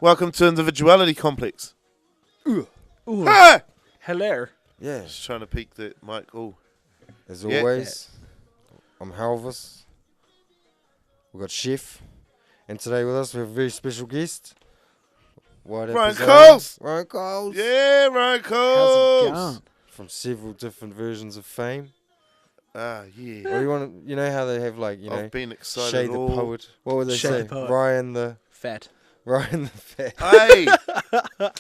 Welcome to Individuality Complex. Ooh. Ah! Hello. Yeah. Just trying to peek the mic. Oh, As Yeah. always, I'm Halvis. We've got Chef. And today with us we have a very special guest. What Ryan episode? Coles! Ryan Coles. Yeah, Ryan How's Coles. it going? From several different versions of fame. Ah, yeah. What do you want? You know how they have like, I've been excited Shay the all. poet. What would they Shay say? the poet. Ryan the Fat. fat. Hey,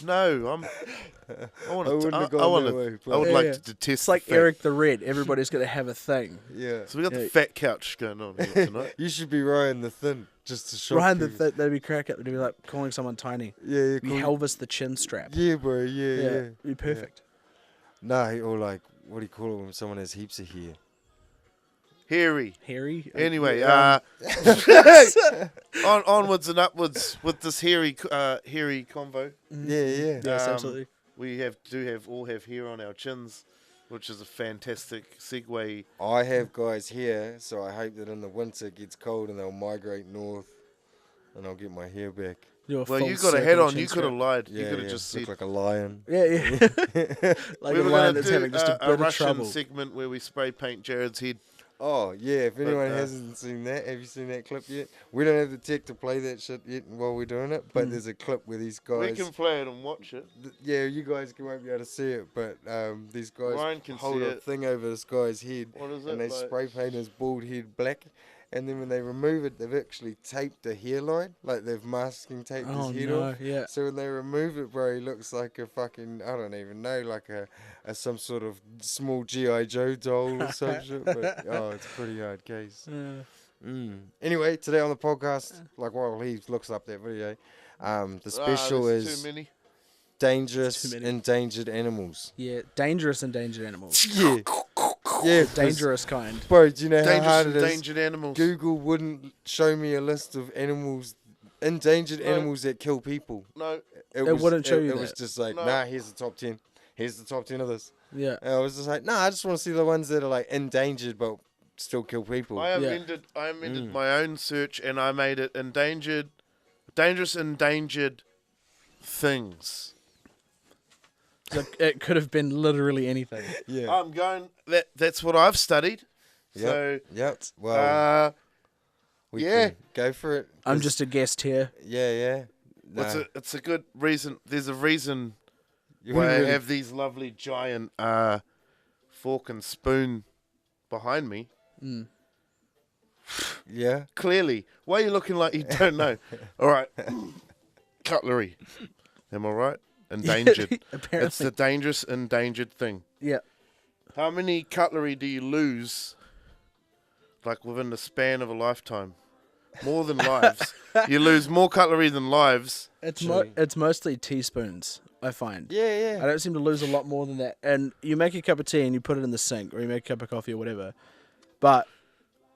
no, I want I wouldn't have to. gone that way, I would Yeah, like yeah. to detest. It's like the fat. Eric the Red. Everybody's going to have a thing. Yeah. So we got Yeah. the fat couch going on here tonight. You should be Ryan the thin, just to shock Ryan the people. that'd be crack up. They'd be like calling someone tiny. Yeah, Be Elvis the chin strap. Yeah, bro. Yeah, yeah. It'd be perfect. Nah, or like, what do you call it when someone has heaps of hair? Hairy. Hairy. Anyway, Yeah. onwards and upwards with this hairy convo. Yeah. Yes, Um, absolutely. We all have hair on our chins, which is a fantastic segue. I have guys here, so I hope that in the winter it gets cold and they'll migrate north, and I'll get my hair back. Well, you got a hat on. You could have lied. Yeah, you could have just look said. like a lion. Yeah, yeah. Like We a were lion going to that's do having just a a bit of Russian trouble. segment where we spray paint Jared's head. Oh yeah, if anyone But, hasn't seen that, have you seen that clip yet? We don't have the tech to play that shit yet while we're doing it, but there's a clip where these guys. We can play it and watch it. Yeah, you guys won't be able to see it, but these guys Ryan can hold see a it. thing over this guy's head, What is it? and they like? spray paint his bald head black. And then when they remove it, they've actually taped a hairline, like they've masking taped Oh his head no! off. Yeah. So when they remove it, bro, he looks like a fucking, I don't even know, like a some sort of small G.I. Joe doll or some shit. But, oh, it's a pretty hard case. Anyway, today on the podcast, like while he looks up that video, the special there's is too many. dangerous, Too many. endangered animals. Yeah. Dangerous endangered animals. Yeah. Yeah. 'cause, Dangerous kind. Bro, do you know how Dangerous hard it is? endangered animals. Google wouldn't show me a list of animals, endangered No. animals that kill people. No, It wouldn't show you It was that. just like, No. nah, here's the top 10. Here's the top 10 of this. Yeah. And I was just like, nah, I just want to see the ones that are like endangered but still kill people. I amended my own search and I made it dangerous endangered things. Like, it could have been literally anything. Yeah. I'm going. That's what I've studied. So, Yep. Well, we yeah. can go for it. I'm 'cause- just a guest here. Yeah. it's a good reason. There's a reason You why wouldn't I really- have these lovely giant fork and spoon behind me. Yeah. Clearly, why are you looking like you don't know? All right, cutlery. Am I right? Endangered. Apparently. It's the dangerous endangered thing. Yeah. How many cutlery do you lose, like within the span of a lifetime? More than lives. You lose more cutlery than lives. It's mostly teaspoons, I find. I Yeah. don't seem to lose a lot more than that. And you make a cup of tea and you put it in the sink, or you make a cup of coffee or whatever. But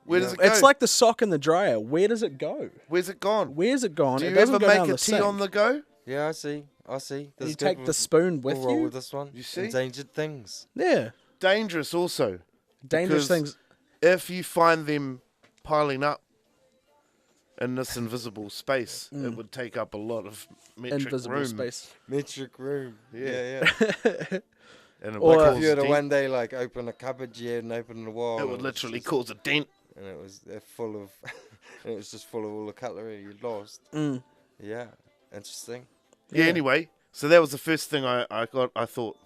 Where does it go? it's like the sock in the dryer. Where does it go? Where's it gone? Where's it gone? Do It you doesn't ever go make down a the tea sink. on the go? Yeah, I see. You That's take good. the spoon with We'll roll you. with this one. You see? Endangered things. Yeah. Dangerous also. Dangerous Because things. If you find them piling up in this invisible space, it would take up a lot of metric Invisible room. space. Metric room. Yeah. Yeah. And it Or- would If If cause you were to dent. one day like open a cupboard, you hadn't opened the wall. It would literally cause a dent. And it was full of, and it was just full of all the cutlery you lost. Mm. Yeah, interesting. Yeah. Yeah. Anyway, so that was the first thing I got. I thought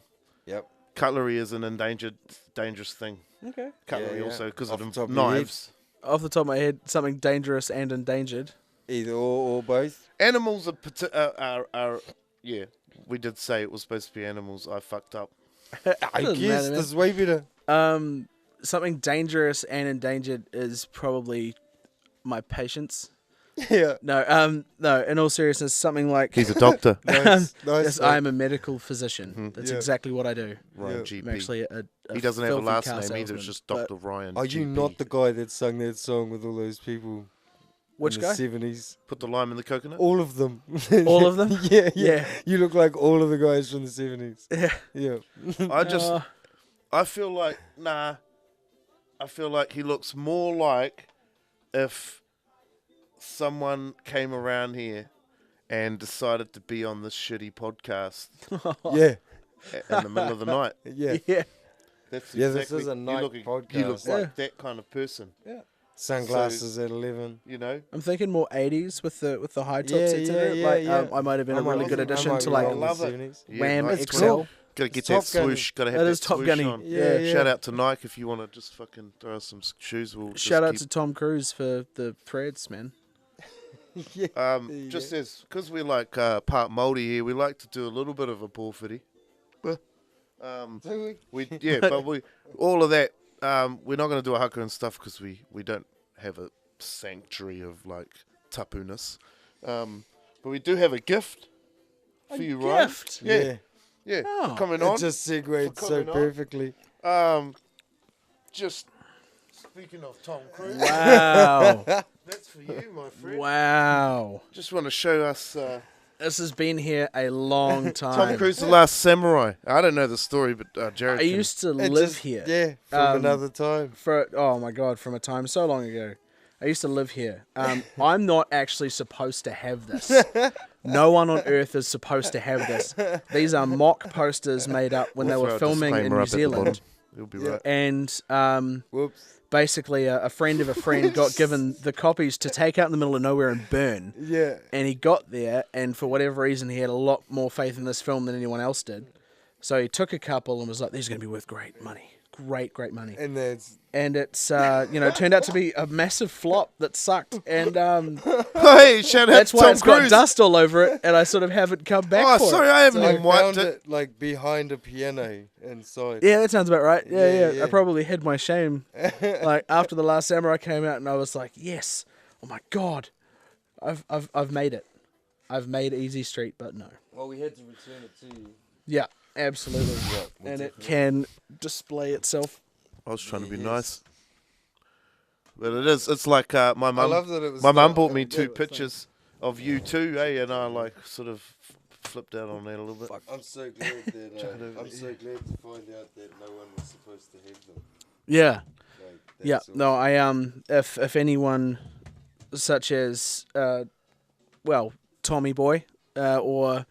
Yep. cutlery is an endangered, dangerous thing. Okay. Cutlery Yeah. also because Off of the top the of your head. knives. Off the top of my head, something dangerous and endangered. Either or both. Animals are yeah. We did say it was supposed to be animals. I fucked up. I Doesn't guess matter, man. this is way better. Something dangerous and endangered is probably my patience. Yeah. No, in all seriousness, something like He's a doctor. Nice. yes, I am a medical physician. That's Yeah. exactly what I do. Ryan Yeah. GP. I'm actually a He doesn't have a filthy last car name either. salesman, It's just but- Dr. Ryan. Are you GP. not the guy that sung that song with all those people? Which in guy? the 70s. Put the lime in the coconut? All of them. All of them? Yeah. Yeah. You look like all of the guys from the 70s. Yeah. Yeah. I just, Uh, I feel like, I feel like he looks more like if someone came around here and decided to be on this shitty podcast Yeah. in the middle of the night. Yeah. Yeah. That's Yeah, exactly, this is a night you look podcast. like that kind of person. Yeah. Sunglasses at 11. You know, I'm thinking more 80s with the high tops. Yeah, etc. yeah, like yeah. I might have been a really good addition to I like love it. Wham nice XL. cool. Gotta get It's that Top swoosh. Gotta have It that is Top swoosh Gunny. on. Yeah. Shout out to Nike if you want to just fucking throw us some shoes. We'll Shout just out keep to Tom Cruise for the threads, man. Just as because we're like part Māori here, we like to do a little bit of a porphyry. Do we? But we all of that. We're not going to do a haka and stuff because we don't have a sanctuary of like tapuness. But we do have a gift for you, Ryan. Gift? Yeah. Oh. Coming It on. just segued For so coming on. perfectly. Just speaking of Tom Cruise, Wow. that's for you, my friend. Wow. Just want to show us. This has been here a long time. Tom Cruise, The Last Samurai. I don't know the story, but Jared. I used to It live just- here. Yeah, from Um, another time. Oh my god, from a time so long ago. I used to live here. I'm not actually supposed to have this. No one on earth is supposed to have this. These are mock posters made up when they We'll were throw a filming in disclaimer New up at the Zealand. bottom. You'll be right. And Whoops. basically a friend of a friend got given the copies to take out in the middle of nowhere and burn. Yeah. And he got there, and for whatever reason, he had a lot more faith in this film than anyone else did. So he took a couple and was like, these are going to be worth great money. Great money. And that's... And it's, turned out to be a massive flop that sucked. And Hey, shout out that's to why Tom it's got Cruise. dust all over it, and I sort of haven't come back Oh, for sorry, it. I haven't I even wiped found it. it like behind a piano inside. Yeah, that sounds about right. Yeah. Yeah. I probably hid my shame. Like after The Last Samurai came out, and I was like, yes, oh my god, I've made it. I've made Easy Street, but no. Well, we had to return it to you. Yeah, absolutely. And it can display itself. I was trying to be nice. But it is. It's like my I mum. love that it was... My mum not- bought me yeah, two it's pictures of you too, and I like sort of flipped out on that a little bit. like- I'm so glad that... I'm so glad to find out that no one was supposed to have them. Yeah. Like, Yeah, that's no, if anyone such as Tommy Boy or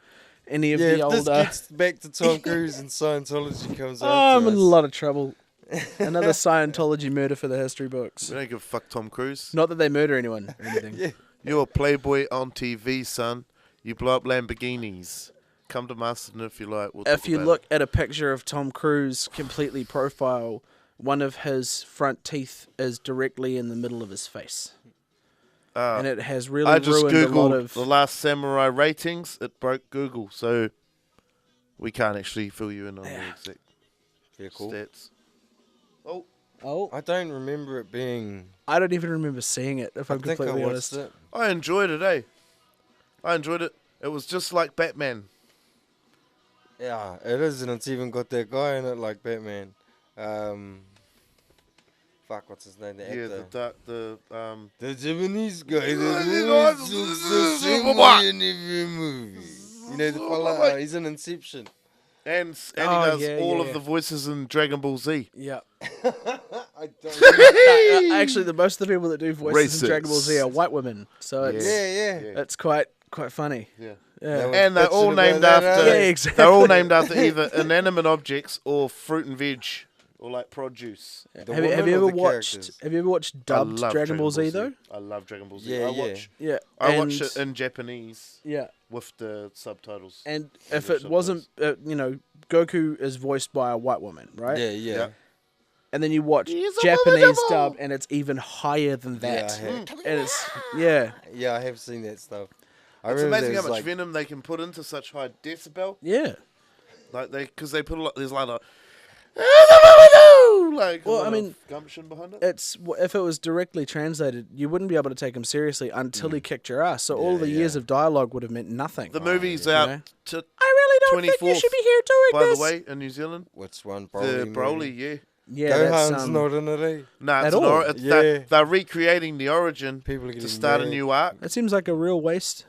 any of Yeah, the if this older, gets back to Tom Cruise and Scientology comes out I'm to in a us. lot of trouble. Another Scientology murder for the history books. We don't give a fuck, Tom Cruise. Not that they murder anyone or anything. Yeah. You're a playboy on TV, son. You blow up Lamborghinis. Come to Masterton if you like. We'll If talk you about look at a picture of Tom Cruise completely profile, one of his front teeth is directly in the middle of his face. And it has really I just ruined a lot googled of... The Last Samurai ratings. It broke Google, so we can't actually fill you in on the exact Yeah, cool. stats. Oh, I don't remember it being... I don't even remember seeing it, if I I'm think I completely watched honest. it. I enjoyed it, I enjoyed it. It was just like Batman. Yeah, it is, and it's even got that guy in it like Batman. Fuck, what's his name? The actor. The The Japanese guy Yeah, that always looks the same way in every movie. You know the fella? He's in Inception. and he Oh, does yeah, all yeah. of the voices in Dragon Ball Z. Yeah. I don't. Actually, the most of the people that do voices in Dragon Ball Z Racist. are white women, so it's Yeah. it's quite funny. Yeah. Yeah. That was And they're all bitching about named that, after. eh? Yeah, exactly. They're all named after either inanimate objects or fruit and veg, or like produce. The Have you woman ever or the watched? characters? Have you ever watched I dubbed love Dragon Ball Z though? I love Dragon Ball Z. Yeah, I yeah. watch. Yeah, I watch it in Japanese Yeah, with the subtitles. and if English it wasn't, Goku is voiced by a white woman, right? Yeah. Yeah. And then you watch He's a Japanese woman. dub, and it's even higher than that. Yeah, I have. And it's yeah, Yeah, I have seen that stuff. I It's remember amazing how there's much like, venom they can put into such high decibel. yeah. Like because they put a lot. There's like a like Well, a lot I mean, of gumption behind it. It's if it was directly translated, you wouldn't be able to take him seriously until he kicked your ass. So all the years of dialogue would have meant nothing. The movie's yeah. out You know? to I really don't think you 24th, should be here doing by this. the way, in New Zealand. what's one The Broly? Broly, movie? yeah. Yeah, that's Gohan's not in it, eh? Nah, At it's an all? it's Yeah. they're recreating the origin People are to getting start a mad. new arc. That seems like a real waste.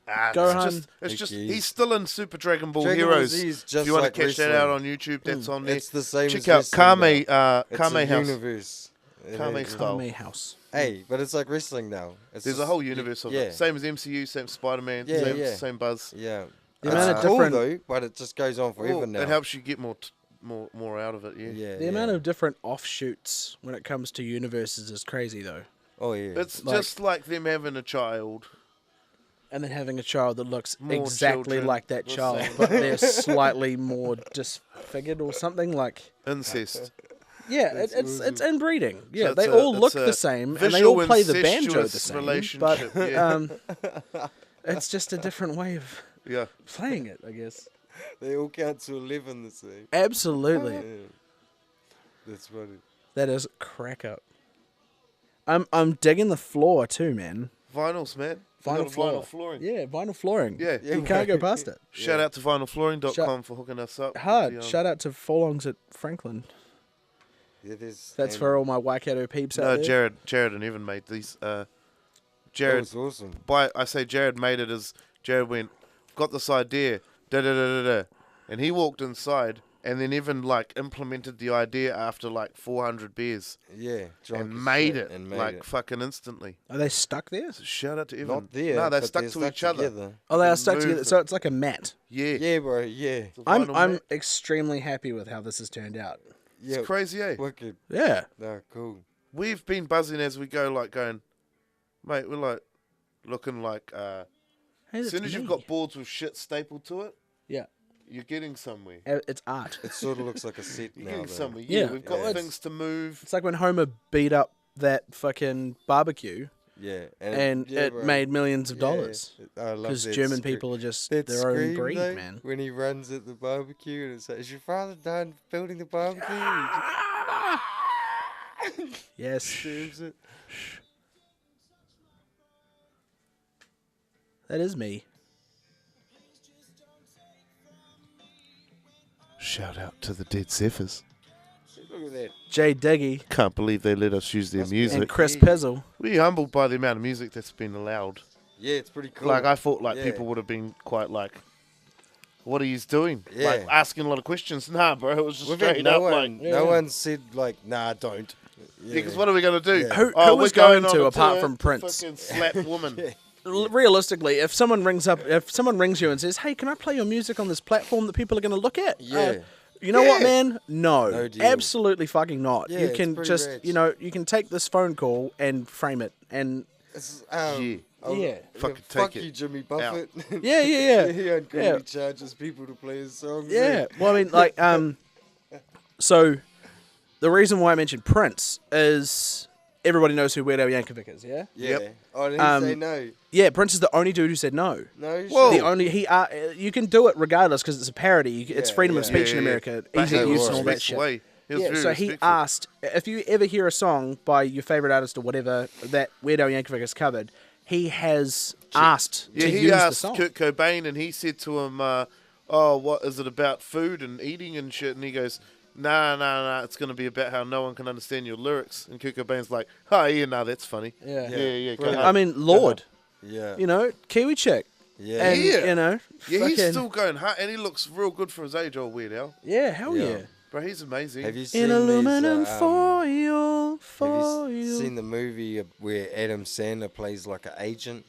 Gohan- It's just Okay. he's still in Super Dragon Ball Dragon Ball Heroes. Z is If just you want like to catch that out wrestling. on YouTube, that's on there. It's the same Check as out wrestling, Kame though. It's Kame a House. universe. Kame It is. style. Kame House. Hey, but it's like wrestling now. It's There's a just- whole universe of yeah. it. Same as MCU, same Spider-Man, Yeah, same, yeah. same buzz. Yeah. The It's amount of cool different- though, but it just goes on forever Well, now. it helps you get more out of it. Yeah. Yeah. The amount of different offshoots when it comes to universes is crazy, though. Oh yeah. It's Like- just like them having a child. And then having a child that looks More exactly children. like that The child, same. but they're slightly more disfigured or something. Like, Incest. yeah, That's it's inbreeding. Yeah, it's they a- all it's look a the same, and they visual all play the banjo the incestuous same. relationship, But yeah. it's just a different way of Yeah. playing it, I guess. They all count to 11 the same. Absolutely, Yeah. That's funny. that is crack up. I'm digging the floor too, man. Vinyls, man. Vinyl floor. Vinyl flooring. Yeah, vinyl flooring. Yeah. You can't go past it. Shout out to vinylflooring.com for hooking us up. Hard. with the, Shout out to Forlongs at Franklin. Yeah, there's, That's and for all my Waikato peeps out No, there. Jared and Evan made these. That Jared, was awesome. I say Jared made it as Jared went, got this idea, da da da da da, and he walked inside, and then Evan like implemented the idea after like 400 beers Yeah. drunk and as made shit it and made like it. fucking instantly. Are they stuck there? So shout out to Evan. Not there. No, they're but stuck they're to each other. together. Oh, they are can stuck move together. them. So it's like a mat. Yeah. Yeah, bro. Yeah. It's a vinyl I'm mat. extremely happy with how this has turned out. Yeah. It's crazy, eh? Wicked. Yeah. No, cool. We've been buzzing as we go, like going, mate, we're like looking like Hey, as that's soon as you've me. got boards with shit stapled to it, Yeah. you're getting somewhere. It's art. It sort of looks like a set You're now, getting though. somewhere. Yeah. Yeah, we've got Yeah. things to move. It's like when Homer beat up that fucking barbecue Yeah. and yeah, it bro. made millions of Yeah. dollars. I love Because that German scream. people are just That their own scream, breed, though, man. when he runs at the barbecue and it's like, is your father done building the barbecue? Yes. Screams it. That is me. Shout out to the Dead Zephyrs. Look at that. Jay Diggy Can't believe they let us use their Must be- music. and Chris Yeah. Pizzle. We're humbled by the amount of music that's been allowed. Yeah, it's pretty cool. Like I thought, like Yeah. people would have been quite like, "What are you doing?" Yeah. Like asking a lot of questions. Nah, bro, it was just We've had straight no up one, like, Yeah. no one said like, nah, don't. yeah, because what are we gonna do? Yeah. Who Oh, was we're going going on to a apart tour from to Prince? fucking slap woman. Yeah. Realistically, if someone rings you and says, "Hey, can I play your music on this platform that people are going to look at?" Yeah. You know what, Yeah. man? No, No deal. absolutely fucking not. Yeah, you it's can pretty just, rad. you can take this phone call and frame it, and It's, Yeah. Yeah. Fucking fuck take it you, Jimmy Buffett. yeah. He unclearly Yeah. charges people to play his songs. Yeah. Well, I mean, like, so the reason why I mentioned Prince is everybody knows who Weird Al Yankovic is. Yeah. Yeah. Yep. Oh, did he say Um, no? Yeah. Prince is the only dude who said no. No. Whoa. shit. The only you can do it regardless because it's a parody. It's Yeah, freedom of yeah. speech in America, But easy he use was and all that respectful, shit. eh? He was Yeah, very so he respectful. asked if you ever hear a song by your favorite artist or whatever that Weird Al Yankovic has covered, he has asked Yeah, to he use the asked song. Kurt Cobain, and he said to him, "Oh, what is it about food and eating and shit?" And he goes, "Nah, it's going to be about how no one can understand your lyrics." And Kurt Cobain's like, "Oh yeah, nah, that's funny." Yeah. yeah. Go Brilliant. ahead. I mean, Lord, Yeah. you know, Kiwi chick, Yeah. and Yeah. you know, Yeah, he's fucking- still going hard, and he looks real good for his age, old Weird Al. yeah, hell Yeah. yeah. Bro, he's amazing. Have you seen In aluminum these, foil, Have foil. you seen the movie where Adam Sandler plays like an agent?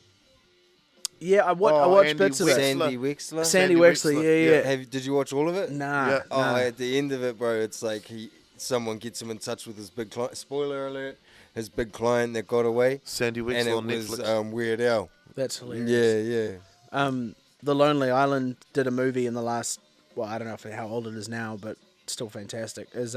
Yeah, I Oh, watched Andy bits of Wexler. it. Sandy Wexler. Sandy Sandy Wexler, Wexler, yeah. Did you watch all of it? Nah, Yeah. Oh, nah. at the end of it, bro, it's like someone gets him in touch with his big client. Spoiler alert: his big client that got away, Sandy and Wexler it on was Netflix. Weird Al. That's hilarious. Yeah, yeah. The Lonely Island did a movie in the last, well, I don't know how old it is now, but still fantastic. Is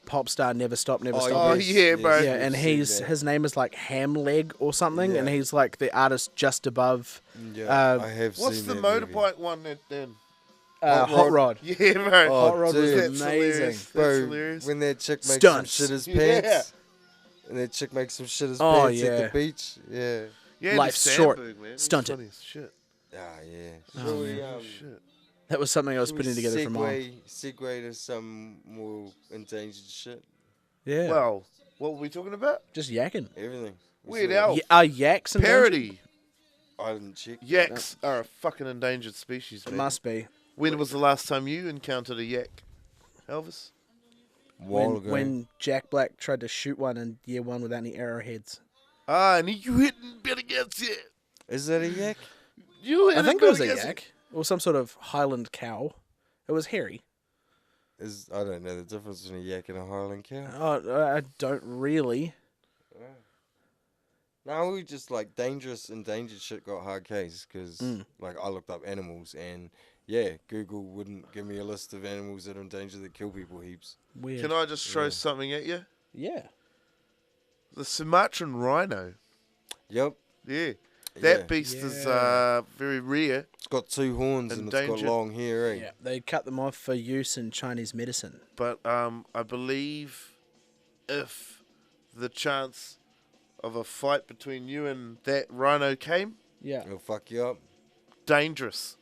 pop star Never Stop, Never Stop. Oh, yeah, bro. Yeah, and his name is like Hamleg or something, and Yeah. he's like the artist just above Yeah, Uh, I have What's seen the that movie. motorbike one that then? Hot Rod. Yeah, bro. Oh, Hot Rod was dude. That's amazing. hilarious. That's Bro, hilarious. when that chick makes Stunts. some shit his Yeah. pants, and that chick makes some shit his Oh, pants at yeah. the beach, yeah. Yeah, Life's the short. Sandberg, man. He's Stunted. funny as shit. Ah, yeah. Oh, Shall we, man. Shit. That was something I was shall putting we together for mom. segue to some more endangered shit? Yeah. Well, what were we talking about? Just yakking. Everything. Weird So, Al. Are yaks endangered? Parody. I didn't check. Yaks are a fucking endangered species, It man. must be. When was the last time you encountered a yak, Elvis? while ago. when Jack Black tried to shoot one in year 1 without any arrowheads. And you hitting better against it. Is that a yak? You I hitting think it was a against yak or some sort of Highland cow. It was hairy. I don't know the difference between a yak and a Highland cow. Oh, I don't really. No, we just like dangerous, endangered shit got hard case because like I looked up animals and yeah, Google wouldn't give me a list of animals that are endangered that kill people heaps. Weird. Can I just throw something at you? Yeah. The Sumatran rhino. Yep. Yeah. Yeah. That beast is very rare. It's got 2 horns and it's got Endangered. long hair, eh? Yeah. They cut them off for use in Chinese medicine. But I believe if the chance of a fight between you and that rhino came, Yeah. It'll fuck you up. dangerous.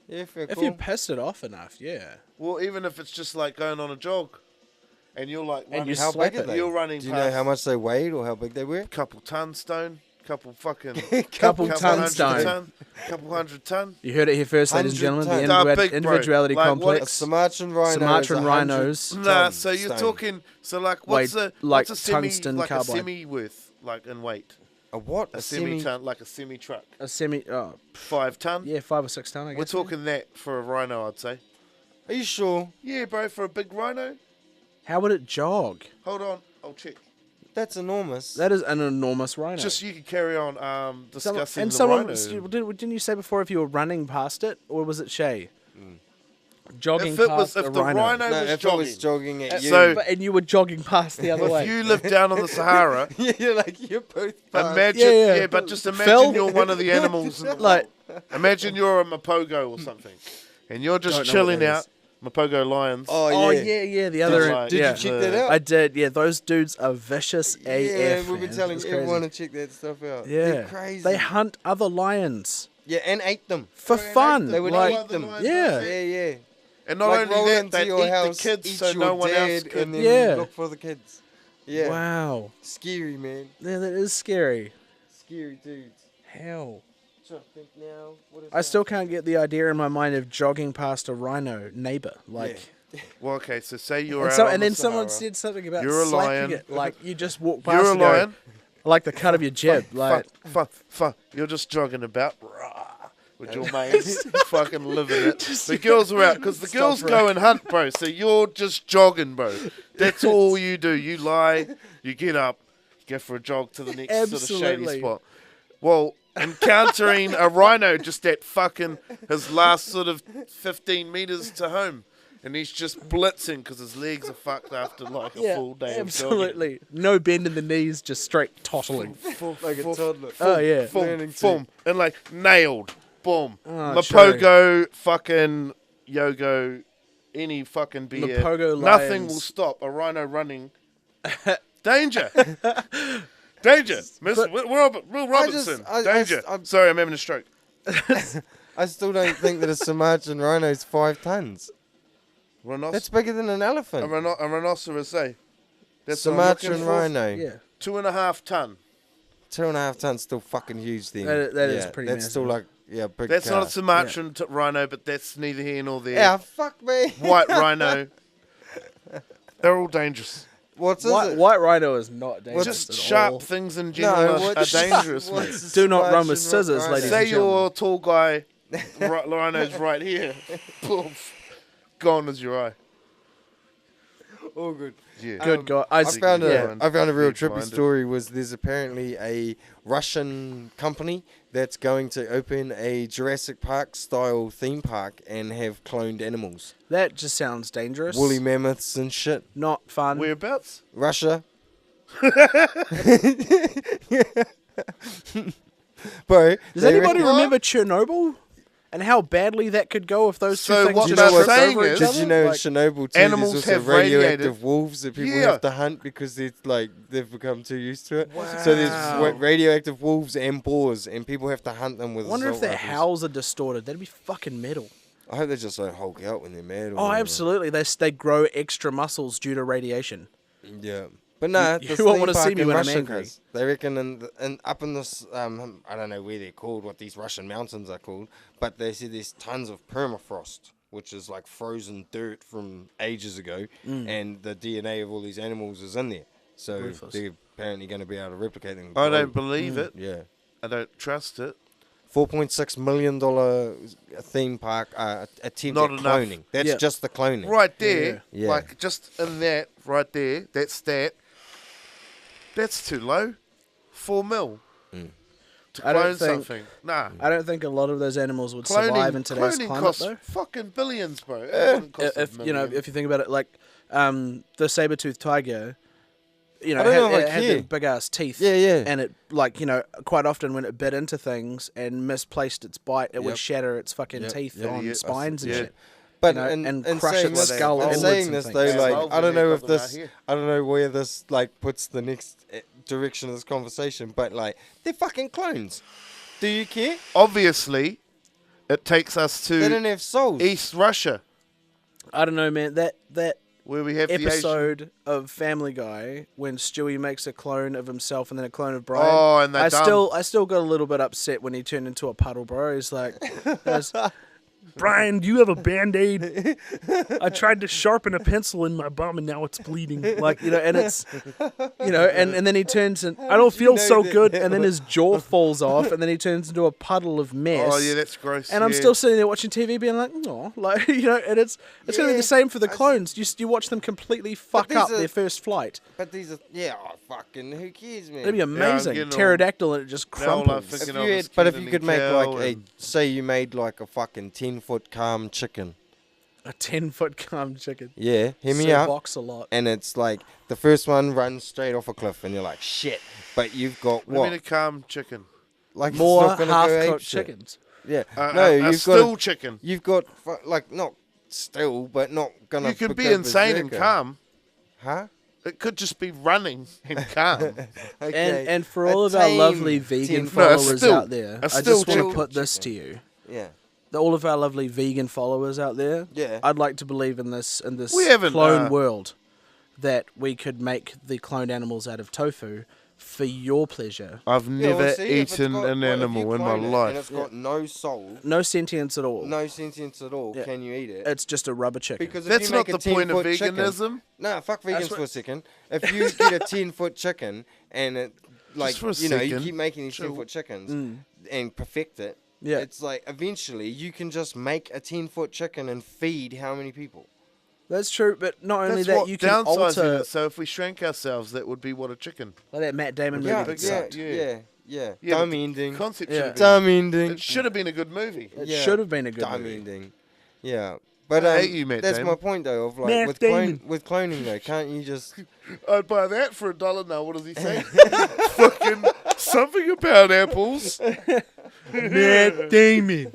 Yeah, fair If cool. you pissed it off enough, yeah. Well, even if it's just like going on a jog, and you're like And you running, How slap big are it. they? you're running Do you know past how much they weighed or how big they were? couple ton stone, couple fucking Couple ton hundred stone. couple 100 ton. You heard it here first, ladies and 100 gentlemen. The tons. Nah, big, bro. individuality Like, complex. Sumatran rhino. Sumatran rhinos. Nah, so you're talking. So like, what's Weight, a like what's a semi tungsten like carbide. a semi worth like in weight? A what? A semi ton, like a semi truck, A semi, 5 ton. yeah, 5 or 6 ton, I guess. We're talking that for a rhino, I'd say. Are you sure? Yeah, bro, for a big rhino. How would it jog? Hold on, I'll check. That's enormous. That is an enormous rhino. Just you can carry on discussing and the someone, rhino. didn't you say before if you were running past it, or was it Shay? Jogging If it past was, if a the rhino. rhino no, was if jogging, I was jogging at you. So- And you were jogging past the other way. if you live down on the Sahara, yeah, you're like you're both. imagine, Yeah. but just imagine Phil? you're one of the animals. Like, Imagine you're a mapogo or something, and you're just Don't know chilling what that out. is. Mapogo lions. oh yeah, the other like- end. Did yeah. you check that out? I did. Yeah, those dudes are vicious Yeah, AF. we've been man. telling It's everyone crazy. to check that stuff out. Yeah, They're crazy. They hunt other lions Yeah, and ate them. for fun. They would like, eat them. yeah. Yeah, yeah. And not Like roll only that, into they your eat house, the kids eat so your no one else dad, could. and then Yeah. look for the kids. Yeah. Wow. Scary, man. Yeah, that is scary. Scary dudes. Hell. So think now. What is I still can't get the idea in my mind of jogging past a rhino neighbor. Like, Well, okay, so say you're and, out so, on and the then someone Sahara. said something about You're a slapping lion. it. Like, you just walk past You're a and go, lion. I like the cut of your jib. Like, Fuck. You're just jogging about. Rah, with your mates, fucking living it. The girls are out because the girls go and hunt, bro. So you're just jogging, bro. That's all you do. You lie, you get up, you go for a jog to the next sort of shady Absolutely. spot. Well, encountering a rhino just at fucking his last sort of 15 meters to home. And he's just blitzing because his legs are fucked after like a full day of jogging. absolutely. No bend in the knees, just straight tottling. like a toddler? Oh, yeah. Boom, and like nailed. Boom. Oh, Mapogo, fucking Yogo, any fucking beer. Mapogo Nothing lions. will stop a rhino running. Danger. Danger. Will Robinson. Danger. Sorry, I'm having a stroke. I still don't think that a Sumatran rhino is 5 tons. That's bigger than an elephant. A rhinoceros, eh? That's what I'm looking Sumatran for. rhino. Yeah. 2.5 ton. 2.5 tons still fucking huge then. That is pretty That's still massive. like, big That's car. not a Sumatran rhino, but that's neither here nor there. Yeah, fuck me. White rhino. They're all dangerous. What's is it? White rhino is not dangerous Just at sharp all. things in general are dangerous, mate. what's a Do not run with Sumatran scissors, rhino? ladies Say and gentlemen. you're a tall guy, rhino's right here. Poof. Gone as your eye. All good. Yeah. Good God. I found yeah. a real Big trippy blinded. story. Was there's apparently a Russian company that's going to open a Jurassic Park style theme park and have cloned animals, That just sounds dangerous. woolly mammoths and shit. Not fun. Whereabouts? Russia. Bro, Does they anybody reckon- remember Chernobyl? And how badly that could go if those two So things what just they're tripped saying over is- each Did other? you know in Like, Chernobyl too, Animals there's also have radioactive radiated. wolves that people Yeah. have to hunt because they've become too used to it. So there's Wow. radioactive wolves and boars, and people have to hunt them with I wonder if assault their rifles. howls are distorted. That'd be fucking metal. I hope they just don't hulk out when they're mad. Or Oh, whatever. absolutely. They grow extra muscles due to radiation. Yeah. But no, You won't wanna see me when I'm angry. They reckon in up in this, I don't know where they're called, what these Russian mountains are called, but they said there's tons of permafrost, which is like frozen dirt from ages ago, and the DNA of all these animals is in there. So Ruthless. they're apparently going to be able to replicate them. I don't believe it. Yeah. I don't trust it. $4.6 million theme park attempt Not at enough. cloning. That's Yeah. just the cloning. Right there, Yeah. like just in that, right there, that stat, that's too low. 4 mil to I don't clone think- something. Nah. I don't think a lot of those animals would survive in today's cloning climate, costs though. fucking billions, bro. It wouldn't cost If a you know, million. if you think about it, like the saber-toothed tiger, you know, I don't know if I it had care. them big ass teeth. Yeah, yeah. And it, like, you know, quite often when it bit into things and misplaced its bite, it would Yep. shatter its fucking Yep. teeth Yep. on Yeah, spines and yeah. shit. But you know, and and crush saying its this, skull and inwards saying and this things. though, Yeah, like well, I don't know if nothing out this, here. I don't know where this like puts the next direction of this conversation, but like they're fucking clones. Do you care? Obviously, it takes us They don't to have souls. East Russia, I don't know, man. That where we have the Asian... episode of Family Guy when Stewie makes a clone of himself and then a clone of Brian. Oh, and they're I dumb. still got a little bit upset when he turned into a puddle, bro. He's like, Brian, do you have a Band-Aid? I tried to sharpen a pencil in my bum and now it's bleeding. Like, you know, and it's, you know, and then he turns and I don't feel know so that? good. And then his jaw falls off and then he turns into a puddle of mess. Oh, yeah, that's gross. And I'm yeah. still sitting there watching TV being like, oh, like, you know, and it's going to be Yeah, the same for the I s- clones. You watch them completely fuck these up are- their first flight. But these are fucking who cares, man? It'd be amazing. getting all- Pterodactyl and it just now all I'm crumples. thinking If of you is had, but if Kenan you and could make Kel like a, and- say you made like a fucking 10-foot calm chicken. A 10-foot calm chicken. Yeah, hear me So out. box a lot. And it's like the first one runs straight off a cliff, and you're like, shit. But you've got What do you what? mean a calm chicken? Like it's More not gonna go half-cooked apeshit. chickens. Yeah. A No, a you've still got chicken. you've got like not still, but not gonna. You can be go insane and berserker. calm. Huh? It could just be running and calm. Okay. And for A all of our tame lovely vegan 10-foot- No, a followers still- out there, a I still just want to chicken. put this to you. Yeah. All of our lovely vegan followers out there, Yeah. I'd like to believe in this We haven't, clone world that we could make the cloned animals out of tofu for your pleasure. I've Yeah, never well, see, if it's eaten got- an well, if you animal in my clone it And it's life. got no soul, No sentience at all. no sentience at all. Yeah. Can you eat it? It's just a rubber chicken. Because if That's you not make the a point of 10-foot chicken- veganism. No, fuck vegans That's for a what- second. If you get a 10-foot chicken and it, like, for a you know, you second. keep making these Chill. 10-foot chickens and perfect it, Yeah. it's like eventually you can just make a 10-foot chicken and feed how many people? That's true, but not only That's that, what you can downsizing alter it. So if we shrank ourselves, that would be what a chicken. like that Matt Damon movie Yeah, that big yeah, sucked. yeah, Yeah, Dumb but the ending. Concept Yeah. should have Dumb been. ending. It should have been a good movie. It Yeah. should have been a good Dumb movie. ending. Yeah. But I hate you, Matt that's Damon. my point though. Of like Matt with Damon. with cloning though, can't you just I'd buy that for $1 now. What does he say? Fucking something about apples. Matt Damon.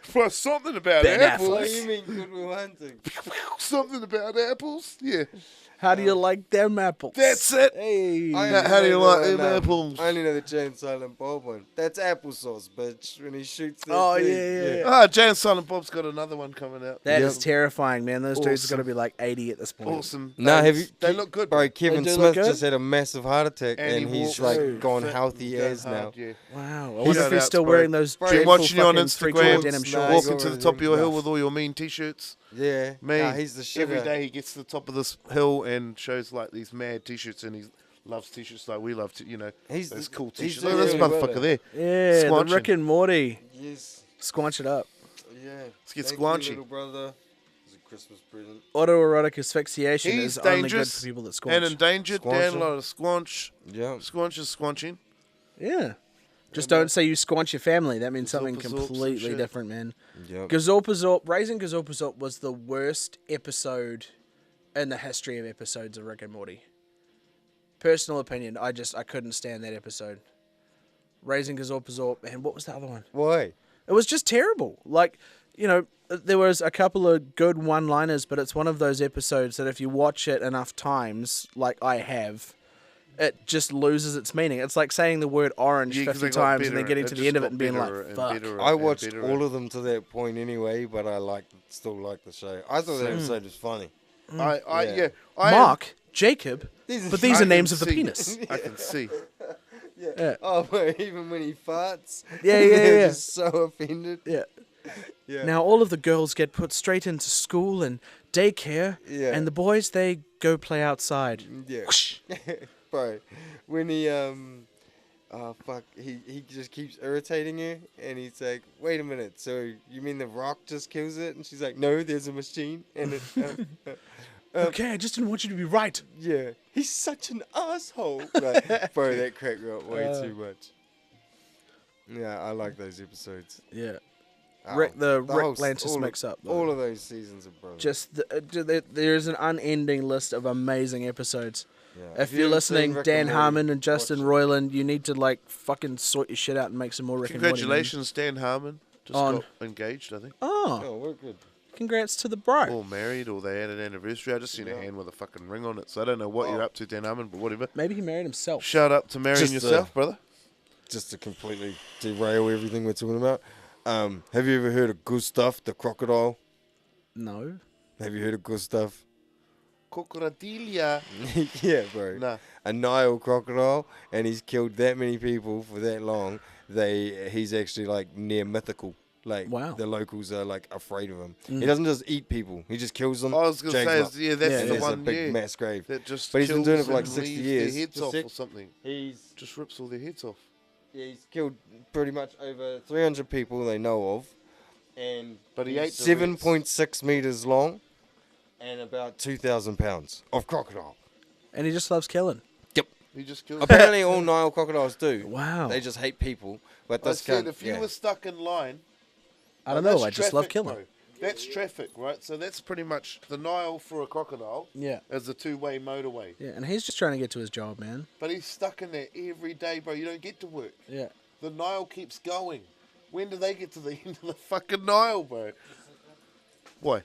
Plus something about Ben apples. What do you mean Good Will Hunting? Something about apples. Yeah, How do you like them apples? that's it. Hey. How do you like them them apples? I only know the Jay and Silent Bob one. That's applesauce, bitch. When he shoots that Oh, thing. yeah. Ah, Jay and Silent Bob's got another one coming out. That is Yep. terrifying, man. Those dudes are Awesome. going to be like 80 at this point. Awesome. No, have you? They look good, Bro, Kevin do Smith look good. just had a massive heart attack, And and he he's walks like gone fit healthy and as hard, now. Yeah. Wow. I He's wonder if out he's out, still bro. wearing those Bro, dreadful watching you on fucking three-quarter Instagram, denim Nah, shorts. he's walking to the already top of your hill rough. with all your mean t-shirts. Yeah, Me, nah, he's the shit. every day he gets to the top of this hill and shows like these mad t-shirts, and he loves t-shirts like we love, He's those the- cool he's t-shirts. doing Look at this really well motherfucker there. there. Yeah, the Squanching. Rick and Morty. Yes. Squanch it up. Yeah. Let's get Thank squanchy. you, little brother. It's a Christmas present. Autoerotic asphyxiation He's is only good dangerous for people that And squanch. endangered, Squanching. down a lot of squanch. Yeah. Squanch is squanching. Yeah. Just don't say you squanch your family. That means something Gazorp-azorp some completely shit. different, man. Yep. Gazorp-azorp, Raising Gazorp-azorp was the worst episode in the history of episodes of Rick and Morty. Personal opinion, I couldn't stand that episode. Raising Gazorp-azorp, and what was the other one? Why? It was just terrible. Like, you know, there was a couple of good one-liners, but it's one of those episodes that if you watch it enough times, like I have, it just loses its meaning. It's like saying the word orange Yeah, 'cause 50 they got times and then better. getting It to the just end of it got and being better like, and fuck. better I and watched better all of them to that point anyway, but I still like the show. I thought that episode was funny. I Mark, Jacob, These are but these I are names can of the see. penis. I can see. Yeah. Oh, but even when he farts, Yeah, they're yeah. just so offended. Yeah. Yeah. Now all of the girls get put straight into school and daycare, Yeah. and the boys, they go play outside. Yeah. Whoosh. Bro, when he he just keeps irritating her, and he's like, wait a minute, so you mean the Rock just kills it? And she's like, no, there's a machine, and it Okay, I just didn't want you to be right. yeah, he's such an asshole. Like, bro, that cracked me up way too much. Yeah, I like those episodes. Yeah. Oh, Rick, the whole Rick Lantis all mix up. Though. All of those seasons are brilliant. Just there's an unending list of amazing episodes. Yeah. If you're listening, Rick Dan and Morty, Harmon and Justin watch it. Roiland, you need to like fucking sort your shit out and make some more Rick and Morty. Congratulations, Dan Harmon. Just On- got engaged, I think. Oh, Oh, we're good. congrats to the bro. Or married, or they had an anniversary. I just seen a Yeah. hand with a fucking ring on it, so I don't know what you're up to, Dan Harmon, but whatever. Maybe he married himself. Shout out to marrying Just, yourself, brother. Just to completely derail everything we're talking about. Have you ever heard of Gustav the crocodile? No. Have you heard of Gustav? Crocodilia. Yeah, bro. Nah. A Nile crocodile, and he's killed that many people for that long. He's actually like near mythical. Like, Wow. the locals are like afraid of him. He doesn't just eat people; he just kills them. I was going to drags say, them up. yeah, that's Yeah, And the there's one, a big yeah, mass grave. that just But he's been doing it kills for like and 60 leaves years. their heads Just off sick. or something. He's Just rips all their heads off. killed pretty much over 300 people they know of, and But he he's ate the 7.6 meters long, and about 2,000 pounds of crocodile. And he just loves killing. He just killed Apparently, all Nile crocodiles do. Wow. They just hate people. But I this said, cunt, if you yeah. were stuck in line... I don't that's know. I just love traffic, killing. bro. That's traffic, right? So that's pretty much the Nile for a crocodile Yeah. is a two-way motorway. Yeah, and he's just trying to get to his job, man. But he's stuck in there every day, bro. You don't get to work. Yeah. The Nile keeps going. When do they get to the end of the fucking Nile, bro? Why?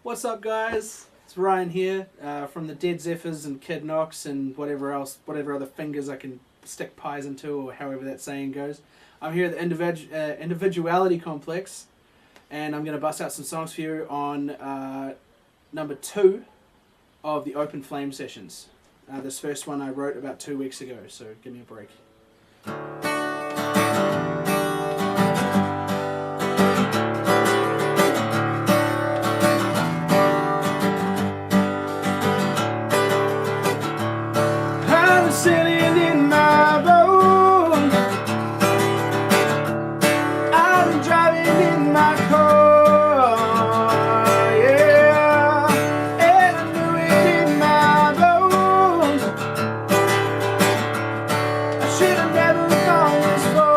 What's up, guys? It's Ryan here from the Dead Zephyrs and Kid Knox and whatever other fingers I can stick pies into, or however that saying goes. I'm here at the Individuality Complex, and I'm going to bust out some songs for you on number 2 of the Open Flame sessions. This first one I wrote about 2 weeks ago, so give me a break. I'm sitting in my boat. I've been driving in my car, yeah, and I knew it in my bones. I should have never gone this far.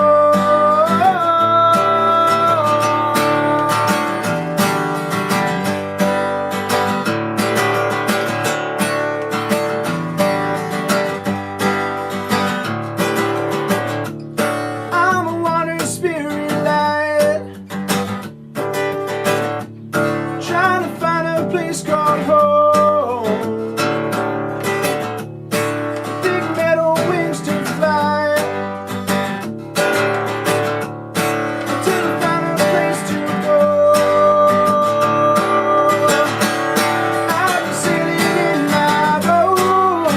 I'm a wandering spirit light, trying to find a place called home. Big metal wings to fly until I find a place to go. I'm sitting in my boat.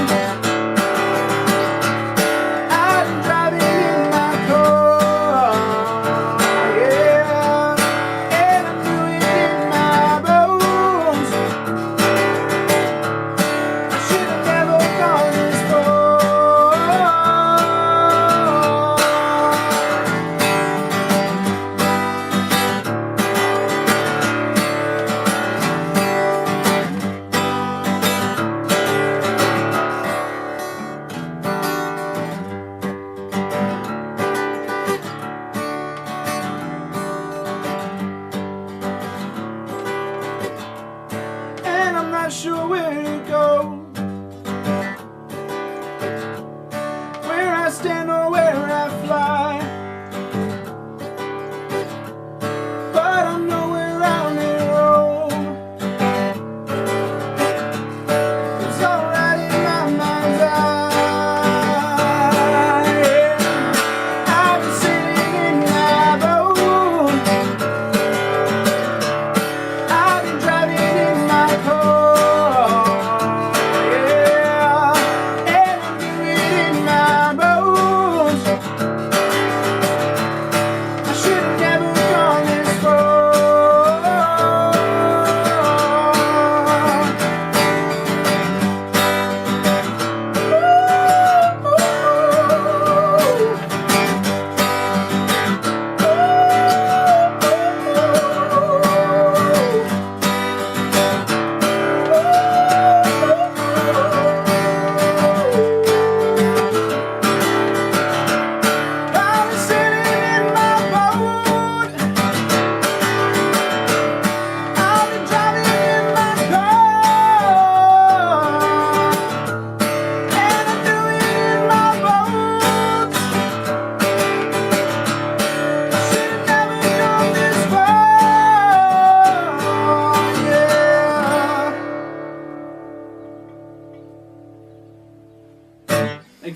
I'm driving in my car, yeah, and I knew it in my bones. I should have never gone this far. And I'm not sure where to go, where I stand or where I fly, but I know where I'm in Rome. It's alright in my mind's eye, yeah. I've been sitting in my boat. I've been driving in my car,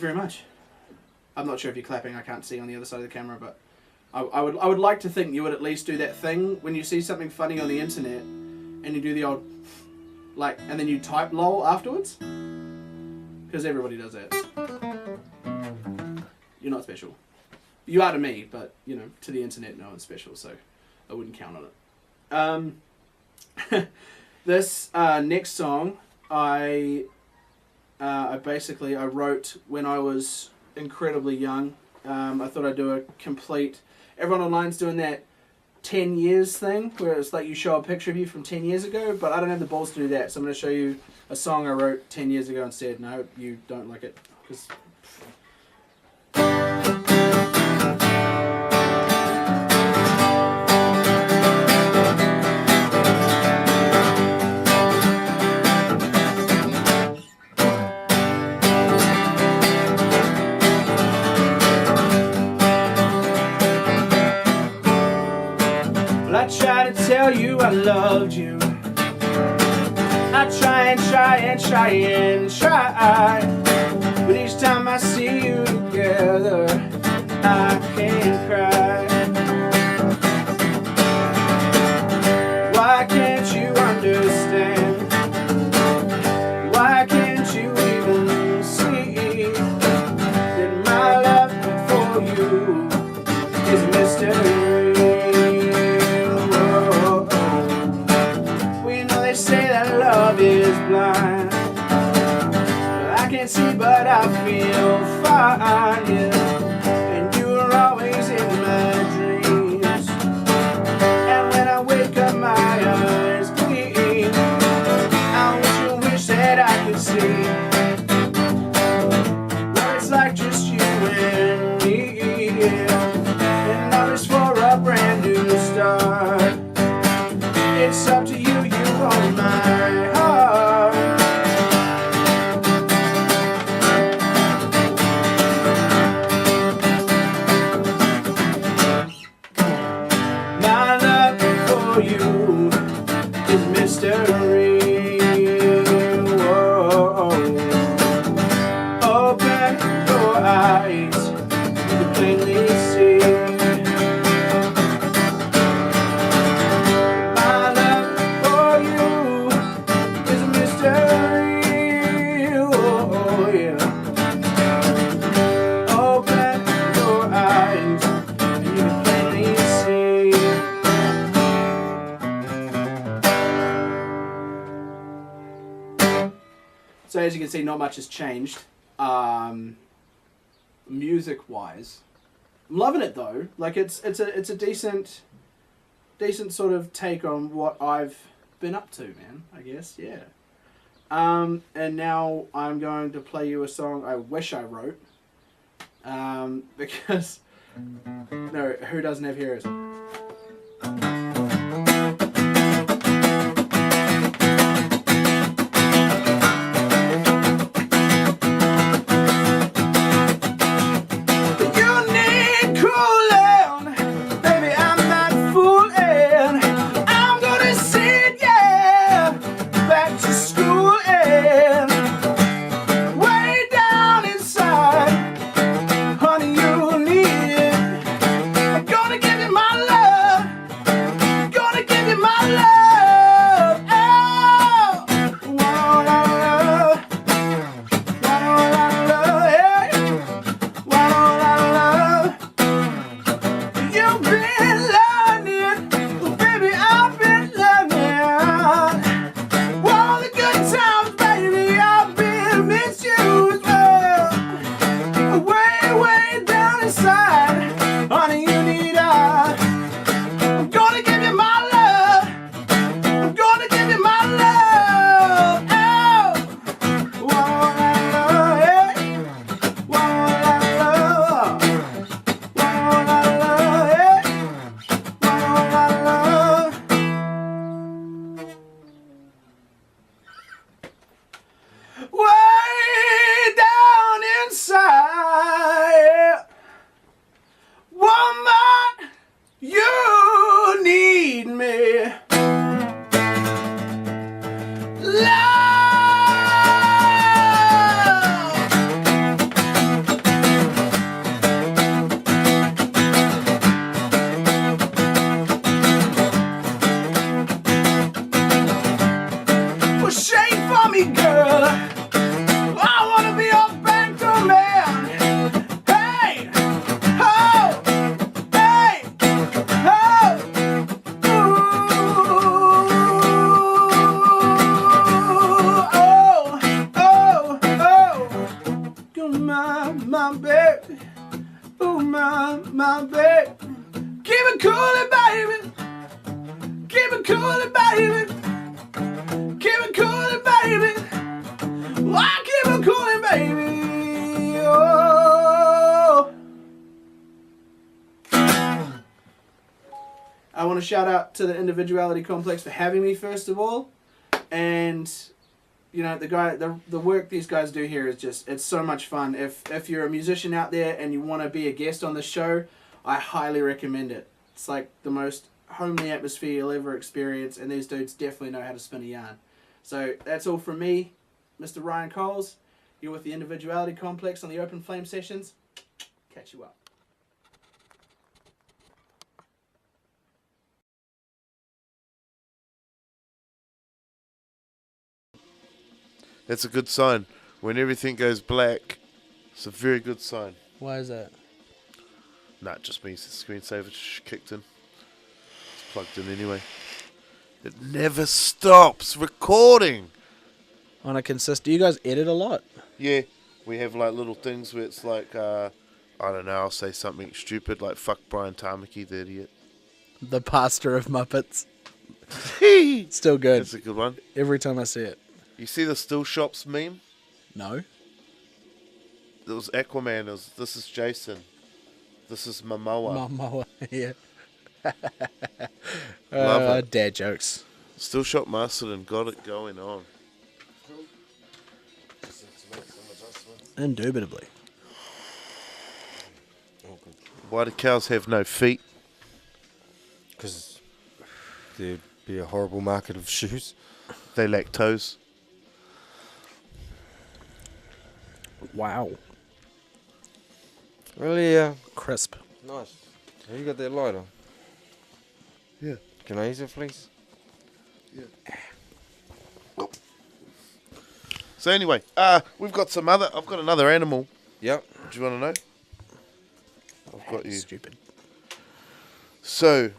very much. I'm not sure if you're clapping. I can't see on the other side of the camera, but I would like to think you would at least do that thing when you see something funny on the internet and you do the old, like, and then you type lol afterwards. Because everybody does that. You're not special. You are to me, but, you know, to the internet, no one's special, so I wouldn't count on it. This next song, I wrote when I was incredibly young. I thought I'd do a complete... Everyone online's doing that 10 years thing, where it's like you show a picture of you from 10 years ago, but I don't have the balls to do that, so I'm going to show you a song I wrote 10 years ago instead, and I hope you don't like it, because... I try to tell you I loved you. I try and try and try and try, but each time I see you together, I can't cry. Why can't you understand? Why can't you even see that my love for you is a mystery? Love is blind. I can't see, but I feel fine, yeah. And you are always in my dreams. And when I wake up, my eyes gleam. I wish that I could see what it's like just you and me, yeah. And all is for a brand new start. It's up to you, you own my heart. My love for you is mystery. Whoa. Open your eyes, you can plainly see. So as you can see, not much has changed, music-wise. I'm loving it though. Like it's a decent sort of take on what I've been up to, man. I guess, yeah. And now I'm going to play you a song I wish I wrote, because no, who doesn't have heroes? My me, girl. I wanna be your banker man. Hey, oh, hey, oh, ooh, oh. You're my baby. Ooh, my baby. Keep it coolin', baby. Keep it coolin', baby. Keep it coolin', baby. I keep it coolin', baby. Oh. I want to shout out to the Individuality Complex for having me, first of all. And, you know, the work these guys do here is just, it's so much fun. If you're a musician out there and you want to be a guest on the show, I highly recommend it. It's like the most homely atmosphere you'll ever experience, and these dudes definitely know how to spin a yarn. So that's all from me, Mr. Ryan Coles. You're with the Individuality Complex on the Open Flame Sessions. Catch you up. That's a good sign. When everything goes black, it's a very good sign. Why is that? Nah, it just means the screensaver kicked in. It's plugged in anyway. It never stops recording. On a do you guys edit a lot? Yeah, we have like little things where it's like, I don't know, I'll say something stupid like fuck Brian Tamaki, the idiot. The pastor of Muppets. It's Still good. That's a good one. Every time I see it. You see the Still Shops meme? No. It was Aquaman. This is Jason. This is Momoa. Momoa, yeah. Love it. Dad jokes. Still Shop mastered and got it going on. Indubitably. Why do cows have no feet? Because there'd be a horrible market of shoes. They lack toes. Wow. Really, Crisp. nice. Have you got that lighter? Yeah. Can I use it, please? Yeah. So anyway, I've got another animal. Yep. Do you want to know? I've got you. Stupid. So,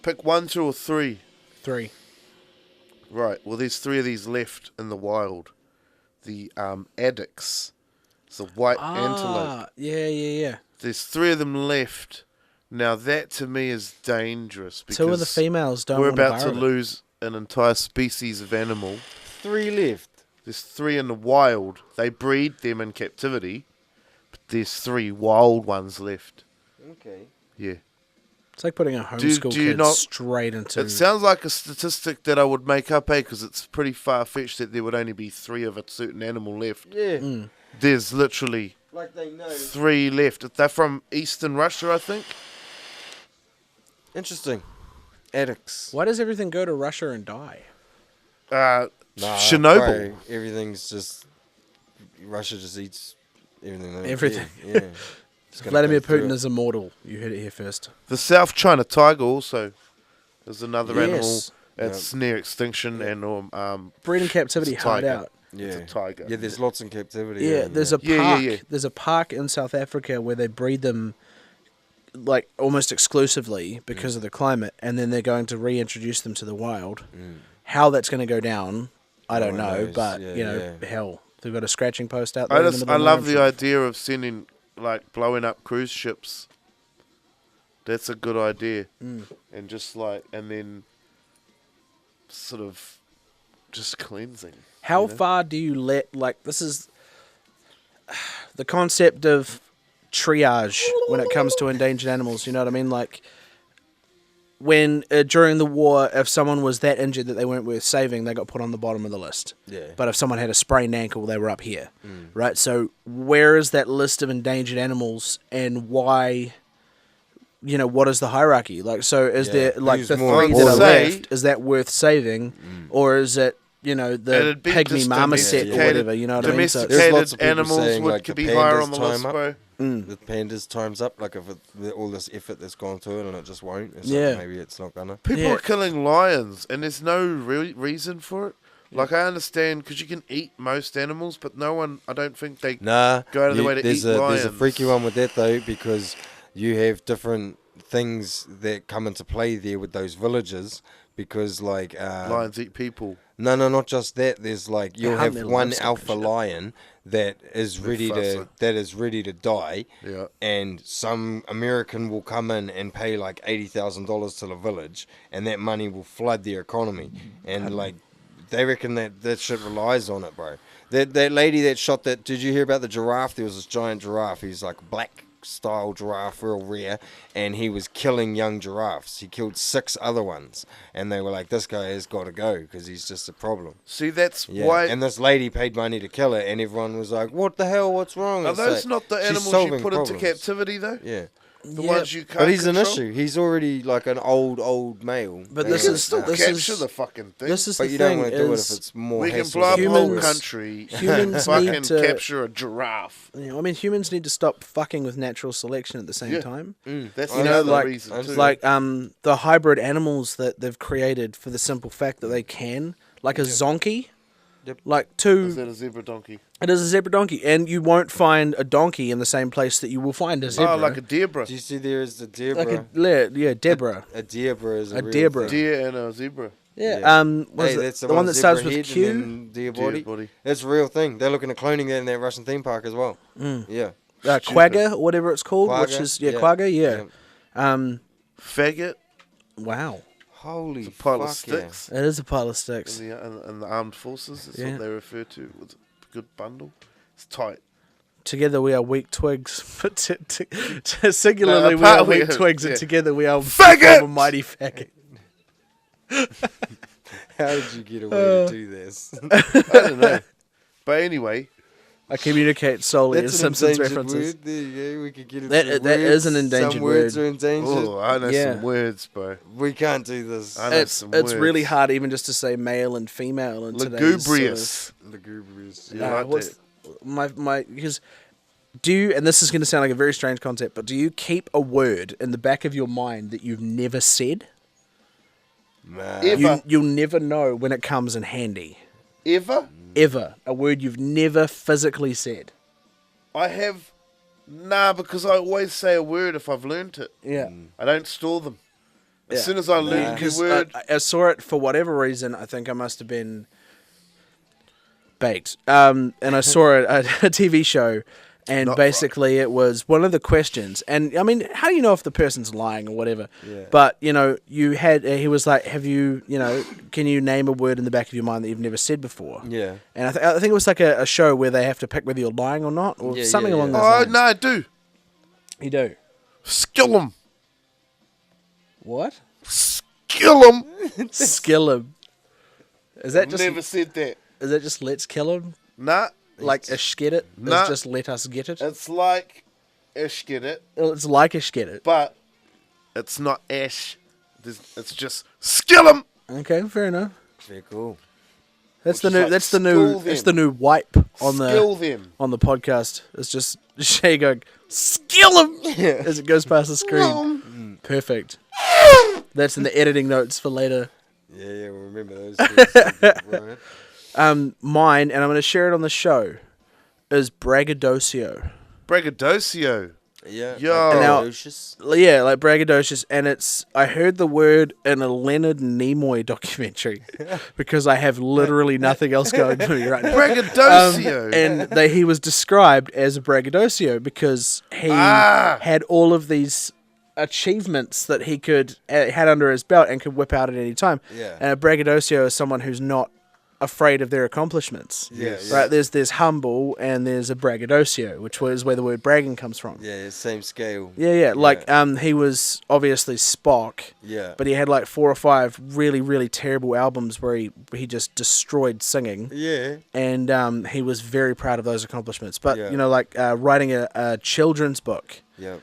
pick 1, 2, or 3. 3. Right. Well, there's 3 of these left in the wild. The addax. It's a white antelope. Yeah. There's 3 of them left. Now that to me is dangerous because 2 of the females don't we're want to about to borrow it. lose an entire species of animal. 3 left. There's 3 in the wild. They breed them in captivity, but there's 3 wild ones left. Okay. Yeah. It's like putting a homeschool do you kid not- straight into... It sounds like a statistic that I would make up, because it's pretty far-fetched that there would only be 3 of a certain animal left. Yeah. There's literally Like they know. 3 left. They're from Eastern Russia, I think. Interesting. Addicts. Why does everything go to Russia and die? Chernobyl. Probably everything's just... Russia just eats everything. They Everything. Yeah. It's gonna Vladimir go through Putin it. is immortal. You heard it here first. The South China tiger also is another animal Yes. that's near extinction and Bred in captivity, it's a tiger. hard out. Yeah. It's a tiger. Yeah, there's lots in captivity. Yeah, there's a park. Yeah. There's a park in South Africa where they breed them, like almost exclusively because of the climate, and then they're going to reintroduce them to the wild. How that's going to go down, I don't one know, knows. but Yeah, hell, they've got a scratching post out there. I love the idea of sending, like, blowing up cruise ships. That's a good idea. And just like, and then sort of just cleansing. How far do you let, like, this is the concept of triage when it comes to endangered animals, you know what I mean? Like, when, during the war, if someone was that injured that they weren't worth saving, they got put on the bottom of the list. Yeah. But if someone had a sprained ankle, they were up here, right? So where is that list of endangered animals, and why, you know, what is the hierarchy? Like, so is there, like, Who's the more 3 that are important? left, is that worth saving? Or is it, you know, the It'd be pygmy just marmoset or domesticated- whatever, you know what I mean? So There's Domesticated lots of people animals saying, would like, the be higher on pandas the list, time up. bro. The pandas time's up, like if all this effort that's gone to it and it just won't. It's Yeah. like maybe it's not gonna. People Yeah. are killing lions, and there's no reason for it. Like, I understand, because you can eat most animals, but no one, I don't think they Nah, go out of their way to eat lions. There's a freaky one with that though, because you have different things that come into play there with those villages. Because like Lions eat people. No, not just that. There's like you'll hunt have their one livestock alpha and shit. lion that is ready to die. Yeah. And some American will come in and pay like $80,000 to the village, and that money will flood their economy. And like they reckon that shit relies on it, bro. That lady that shot that. Did you hear about the giraffe? There was this giant giraffe. He's like black style giraffe, real rare, and he was killing young giraffes. He killed 6 other ones, and they were like, this guy has got to go because he's just a problem. See, that's Yeah. why. And this lady paid money to kill it, and everyone was like, what the hell, what's wrong? Are It's those like, not the she's animals you solving put into problems. captivity, though? Yeah. The ones you can't But he's control? an issue. He's already like an old male. But And this You can is- still this capture is- the fucking thing. This is But the you thing don't want to do it if is, it's more we can hassle blow up than a whole progress. country Humans fucking need to- capture a giraffe. you know, I mean, humans need to stop fucking with natural selection at the same Yeah. time. That's You know, another like- reason, too. Like the hybrid animals that they've created for the simple fact that they can, like a zonkey, Yep. like Is that a zebra donkey? it is a zebra donkey, and you won't find a donkey in the same place that you will find a zebra. Oh, like a debra. Do you see there is the like zebra? Deborah. A zebra is a A real Deborah. thing. Deer and a zebra. Yeah. Yeah. Was Hey, it that's the one that zebra starts with head Q? and then deer Deer body. body. That's a real thing. They're looking at cloning that in that Russian theme park as well. Mm. Yeah. Quagga, or whatever it's called, which Quagga, is yeah. Quagga, yeah. Faggot. Wow, Holy Pile fuck of sticks. it is a pile of sticks. And the armed forces. That's Yeah. what they refer to. With a good bundle. It's tight. Together we are weak twigs, but singularly No, we are apart- weak we- twigs, yeah. and together we are Faggot! a mighty faggot. Yeah. How did you get away to do this? I don't know. But anyway, I communicate solely as That's an Simpsons endangered references. word. There you go. We could get it. That is an endangered Some words word. are endangered. oh, I know Yeah. some words, bro. We can't do this. I know It's some it's words. really hard even just to say male and female in today's Lugubrious. Lugubrious. Yeah, like what's that. my because do you, and this is going to sound like a very strange concept, but do you keep a word in the back of your mind that you've never said? Nah. Ever. You'll never know when it comes in handy. Ever? Ever. A word you've never physically said. I have. Nah, because I always say a word if I've learnt it. Yeah. I don't store them. As Yeah. soon as I learn a new Because word, I saw it for whatever reason. I think I must have been baked. And I saw it at a TV show, and Not basically it was one of the questions. And I mean, how do you know if the person's lying or whatever? Yeah. But you know, he was like, "Have you, can you name a word in the back of your mind that you've never said before?" Yeah. And I think it was like a show where they have to pick whether you're lying or not, or Yeah, something yeah, along yeah. those oh lines. no, I do. You do. Skill 'em. What? Skill 'em. Skill him. Is that just? Never said that. Is that just let's kill him? Nah, Like ish get it? Nah. It's just let us get it? it's like ish get it, It's like ish get it. but it's not ash. It's just skill 'em. Okay, fair enough. Very cool. That's Which the is new. like That's the new. school That's them. the new wipe on Skill the them. on the podcast. It's just Shay going skill him as it goes past the screen. Perfect. That's in the editing notes for later. Yeah, yeah, we'll remember those things. Right. Mine, and I'm going to share it on the show, is braggadocio. Braggadocio. Yeah. Yo. like Now- braggadocious. Yeah, like braggadocious, and I heard the word in a Leonard Nimoy documentary because I have literally nothing else going for me right now. Braggadocio. And he was described as a braggadocio because he had all of these achievements that he had under his belt and could whip out at any time. Yeah. And a braggadocio is someone who's not afraid of their accomplishments. Yeah, yeah. Right. There's humble and there's a braggadocio, which was where the word bragging comes from. Yeah, same scale. Yeah. Like he was obviously Spock. Yeah. But he had like 4 or 5 really, really terrible albums where he just destroyed singing. Yeah. And he was very proud of those accomplishments. But, Yeah. like writing a children's book, Yeah.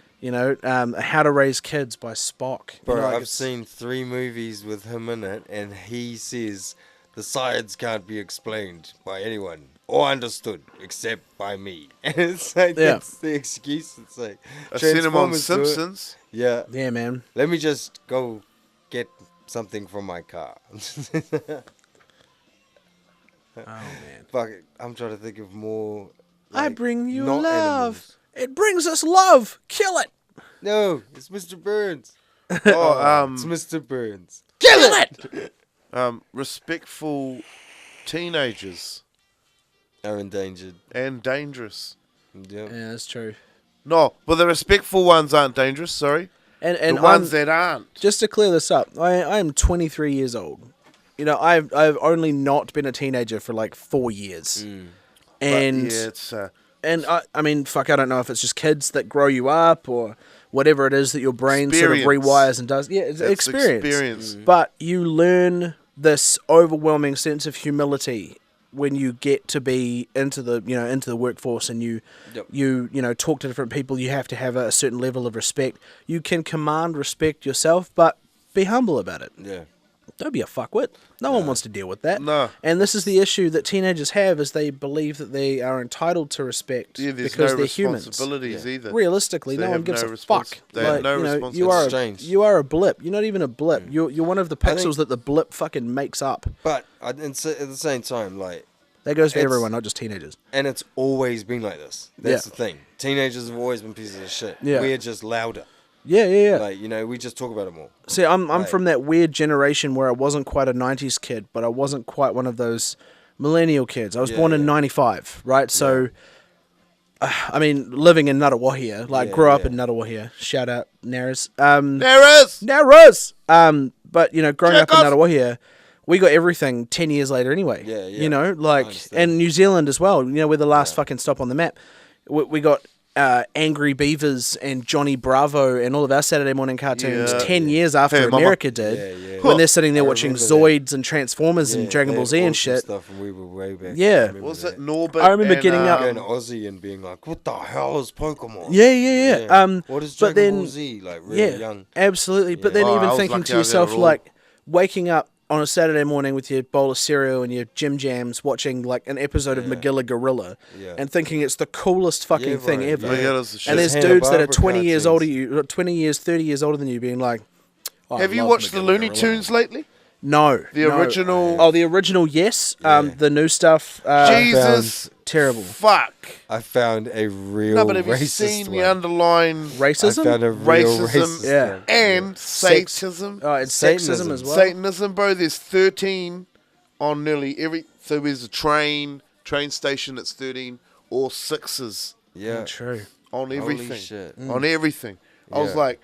How to Raise Kids by Spock. Bro, like I've it's- seen 3 movies with him in it, and he says the science can't be explained by anyone or understood except by me. And it's like, Yeah. that's the excuse. It's like, I seen him on Transformers do it. Simpsons. Yeah. Yeah, man. Let me just go get something from my car. Oh man. Fuck it. I'm trying to think of more. I like, bring you not love. animals. It brings us love. Kill it. No, it's Mr. Burns. Oh, It's Mr. Burns. Kill it. respectful teenagers Are endangered. and dangerous. Yeah. Yeah, that's true. No, but the respectful ones aren't dangerous. Sorry, And the ones that aren't. just to clear this up, I am 23 years old. You know, I've only not been a teenager for like 4 years, and But yeah, it's and I mean, fuck, I don't know if it's just kids that grow you up or whatever it is that your brain sort of Experience. rewires and does. Yeah, it's experience. experience. But you learn this overwhelming sense of humility when you get to be into the workforce and you talk to different people. You have to have a certain level of respect. You can command respect yourself, but be humble about it. Yeah. Don't be a fuckwit. No one wants to deal with that. No. And this is the issue that teenagers have: is they believe that they are entitled to respect Yeah, there's because no they're humans. responsibilities either. Realistically, They no one have gives no a respons- fuck. they have no you responsibilities. Strange. you are a blip. You're not even a blip. You're one of the I think- pixels that the blip fucking makes up. But at the same time, like, That goes for It's- everyone, not just teenagers. and it's always been like this. That's Yeah. the thing. Teenagers have always been pieces of shit. Yeah. We're just louder. Yeah. Like, we just talk about it more. See, I'm Right. from that weird generation where I wasn't quite a 90s kid, but I wasn't quite one of those millennial kids. I was Yeah, born in yeah. 95, right? So, I mean, living in Ngunnawahia, Yeah, grew up yeah. in Ngunnawahia. Shout out, Naras. There is. Naras! But, growing Jerk up in off. Ngunnawahia, we got everything 10 years later anyway. Yeah, yeah. I Like, understand. and New Zealand as well. We're the last fucking stop on the map. We got Angry Beavers and Johnny Bravo and all of our Saturday morning cartoons Yeah. 10 years after Hey, Mama. America did. Yeah, yeah. When they're sitting there I watching remember that. Zoids and Transformers and Yeah, Dragon they Ball had Z and awesome shit. Stuff and we were way back. Yeah. I remember Was that. it Norbit? I remember and, getting up- Going to Aussie and being like, what the hell is Pokemon? Yeah. What is but Dragon then, Ball Z? Like, really yeah, young. absolutely. But then Oh, I even was thinking lucky to I got yourself, it all. like, waking up on a Saturday morning with your bowl of cereal and your Jim Jams, watching like an episode of Magilla Gorilla, Yeah. and thinking it's the coolest fucking Yeah, thing bro, ever. yeah. Yeah, that's the shit. And there's Hanna dudes that are Barbera 20 years cartoons. older you, 20 years, 30 years older than you, being like, oh, I Have you love watched the Magilla Looney Gorilla. Tunes lately? No. The no. original. Oh, the original, yes. The new stuff, Jesus. terrible. Fuck. I found a real No, but have you racist seen one. the underlying Racism? I found a real Racism, racist yeah. one. and Sex. Satanism? Oh, and Satanism. sexism as well. Satanism, bro. There's 13 on nearly every. So there's a train station that's 13, or 6s Yeah. True. on Holy everything. shit. On everything. I was Yeah. like,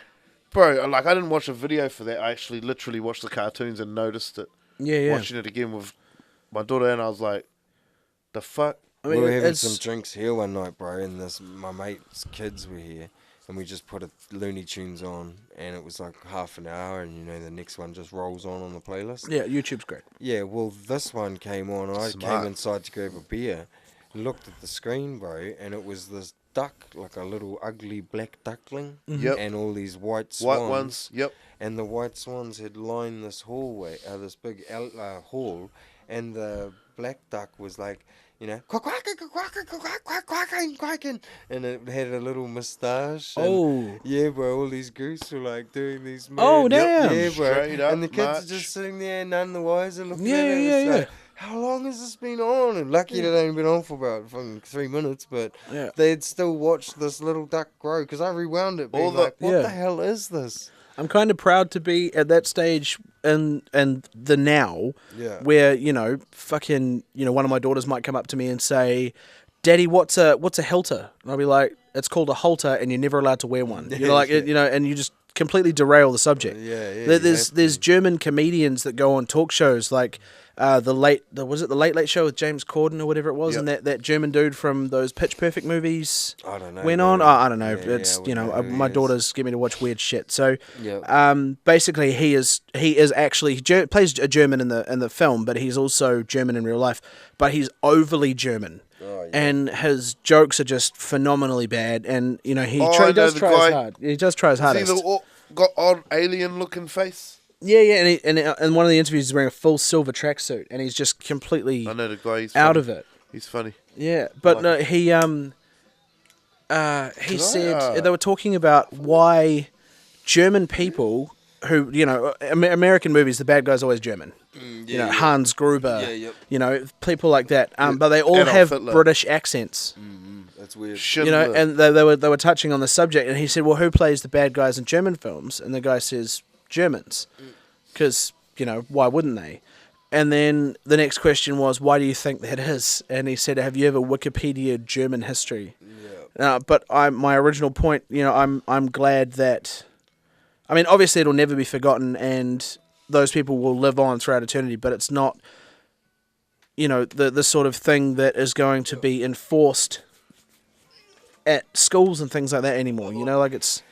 bro, I didn't watch a video for that. I actually literally watched the cartoons and noticed it. Yeah. Watching it again with my daughter, and I was like, the fuck? I mean, we were having it's, some drinks here one night, bro, and my mate's kids were here, and we just put a Looney Tunes on, and it was like half an hour, and the next one just rolls on the playlist. yeah, YouTube's great. Yeah, well, this one came on, and I Smart. came inside to grab a beer, looked at the screen, bro, and it was this duck, like a little ugly black duckling, Yep. and all these white swans. White ones. Yep. And the white swans had lined this hallway, this big hall, and the black duck was like, quacking, and it had a little moustache. And Oh. yeah, bro, all these goose were like doing these. Oh, mad- damn. Yeah, bro. Straight up and the kids march. are just sitting there, none the wiser, looking Yeah, at it. yeah, It's yeah. like, how long has this been on? And lucky it had only been on for about fucking 3 minutes, but Yeah. they had still watched this little duck grow because I rewound it, being All the- like, what Yeah. the hell is this? I'm kind of proud to be at that stage in the now, Yeah. where fucking one of my daughters might come up to me and say, "Daddy, what's a halter?" And I'll be like, "It's called a halter, and you're never allowed to wear one." And you just completely derail the subject. Yeah, yeah. There's German comedians that go on talk shows like the Late Late Show with James Corden or whatever it was, Yep. and that German dude from those Pitch Perfect movies I don't know. went bro. on. I don't know. Yeah, It's I wouldn't know who he my is. daughters get me to watch weird shit. So Yeah. basically he is actually plays a German in the film, but he's also German in real life. But he's overly German. Oh, yeah. And his jokes are just phenomenally bad, and he I does know the try his guy. hard. He does try his Is he hardest. got odd alien looking face? Yeah, and in one of the interviews, he's wearing a full silver tracksuit, and he's just completely I know the guy. He's out funny. of it. He's funny. Yeah, but like no, he I, said they were talking about why German people who American movies, the bad guy's always German. Hans Gruber. People like that. But they all Adolf have Hitler. British accents. That's weird. Schindler. And they were touching on the subject, and he said, "Well, who plays the bad guys in German films?" And the guy says, "Germans," because why wouldn't they? And then the next question was, "Why do you think that is?" And he said, "Have you ever Wikipedia German history?" Yeah. But my original point, I'm glad that, I mean, obviously it'll never be forgotten, and those people will live on throughout eternity. But it's not, the sort of thing that is going to be enforced at schools and things like that anymore. It's.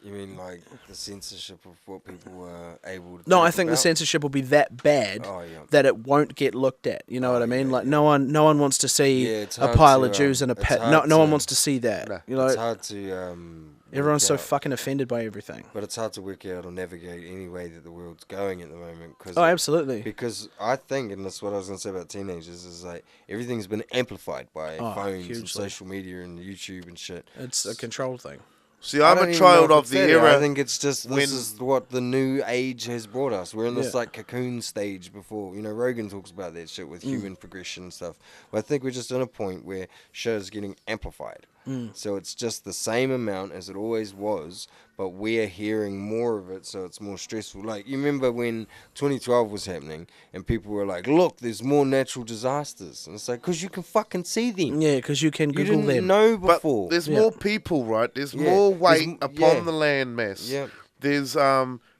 You mean like the censorship of what people were able to No, talk I think the about? censorship will be that bad that it won't get looked at. You know what I mean? Like no one wants to see it's a hard pile to, of Jews in a it's pit. hard No one to- wants to see that. No. It's hard to Everyone's so work out. fucking offended by everything. But it's hard to work out or navigate any way that the world's going at the moment. Cause Oh, absolutely. Because I think, and that's what I was going to say about teenagers, is like everything's been amplified by phones and hugely. social media and YouTube and shit. It's a control thing. See, I I'm don't a even child know if of it's the that. era. I think it's just when- this is what the new age has brought us. We're in this Yeah. like cocoon stage before. Rogan talks about that shit with human progression and stuff. But I think we're just in a point where shit is getting amplified. So it's just the same amount as it always was, but we're hearing more of it, so it's more stressful. Like, you remember when 2012 was happening and people were like, look, there's more natural disasters. And it's like, because you can fucking see them. Yeah, because you can You Google didn't them. know But before. there's Yeah. more people, right? There's Yeah. more There's weight m- upon yeah. the land mass. Yeah. There's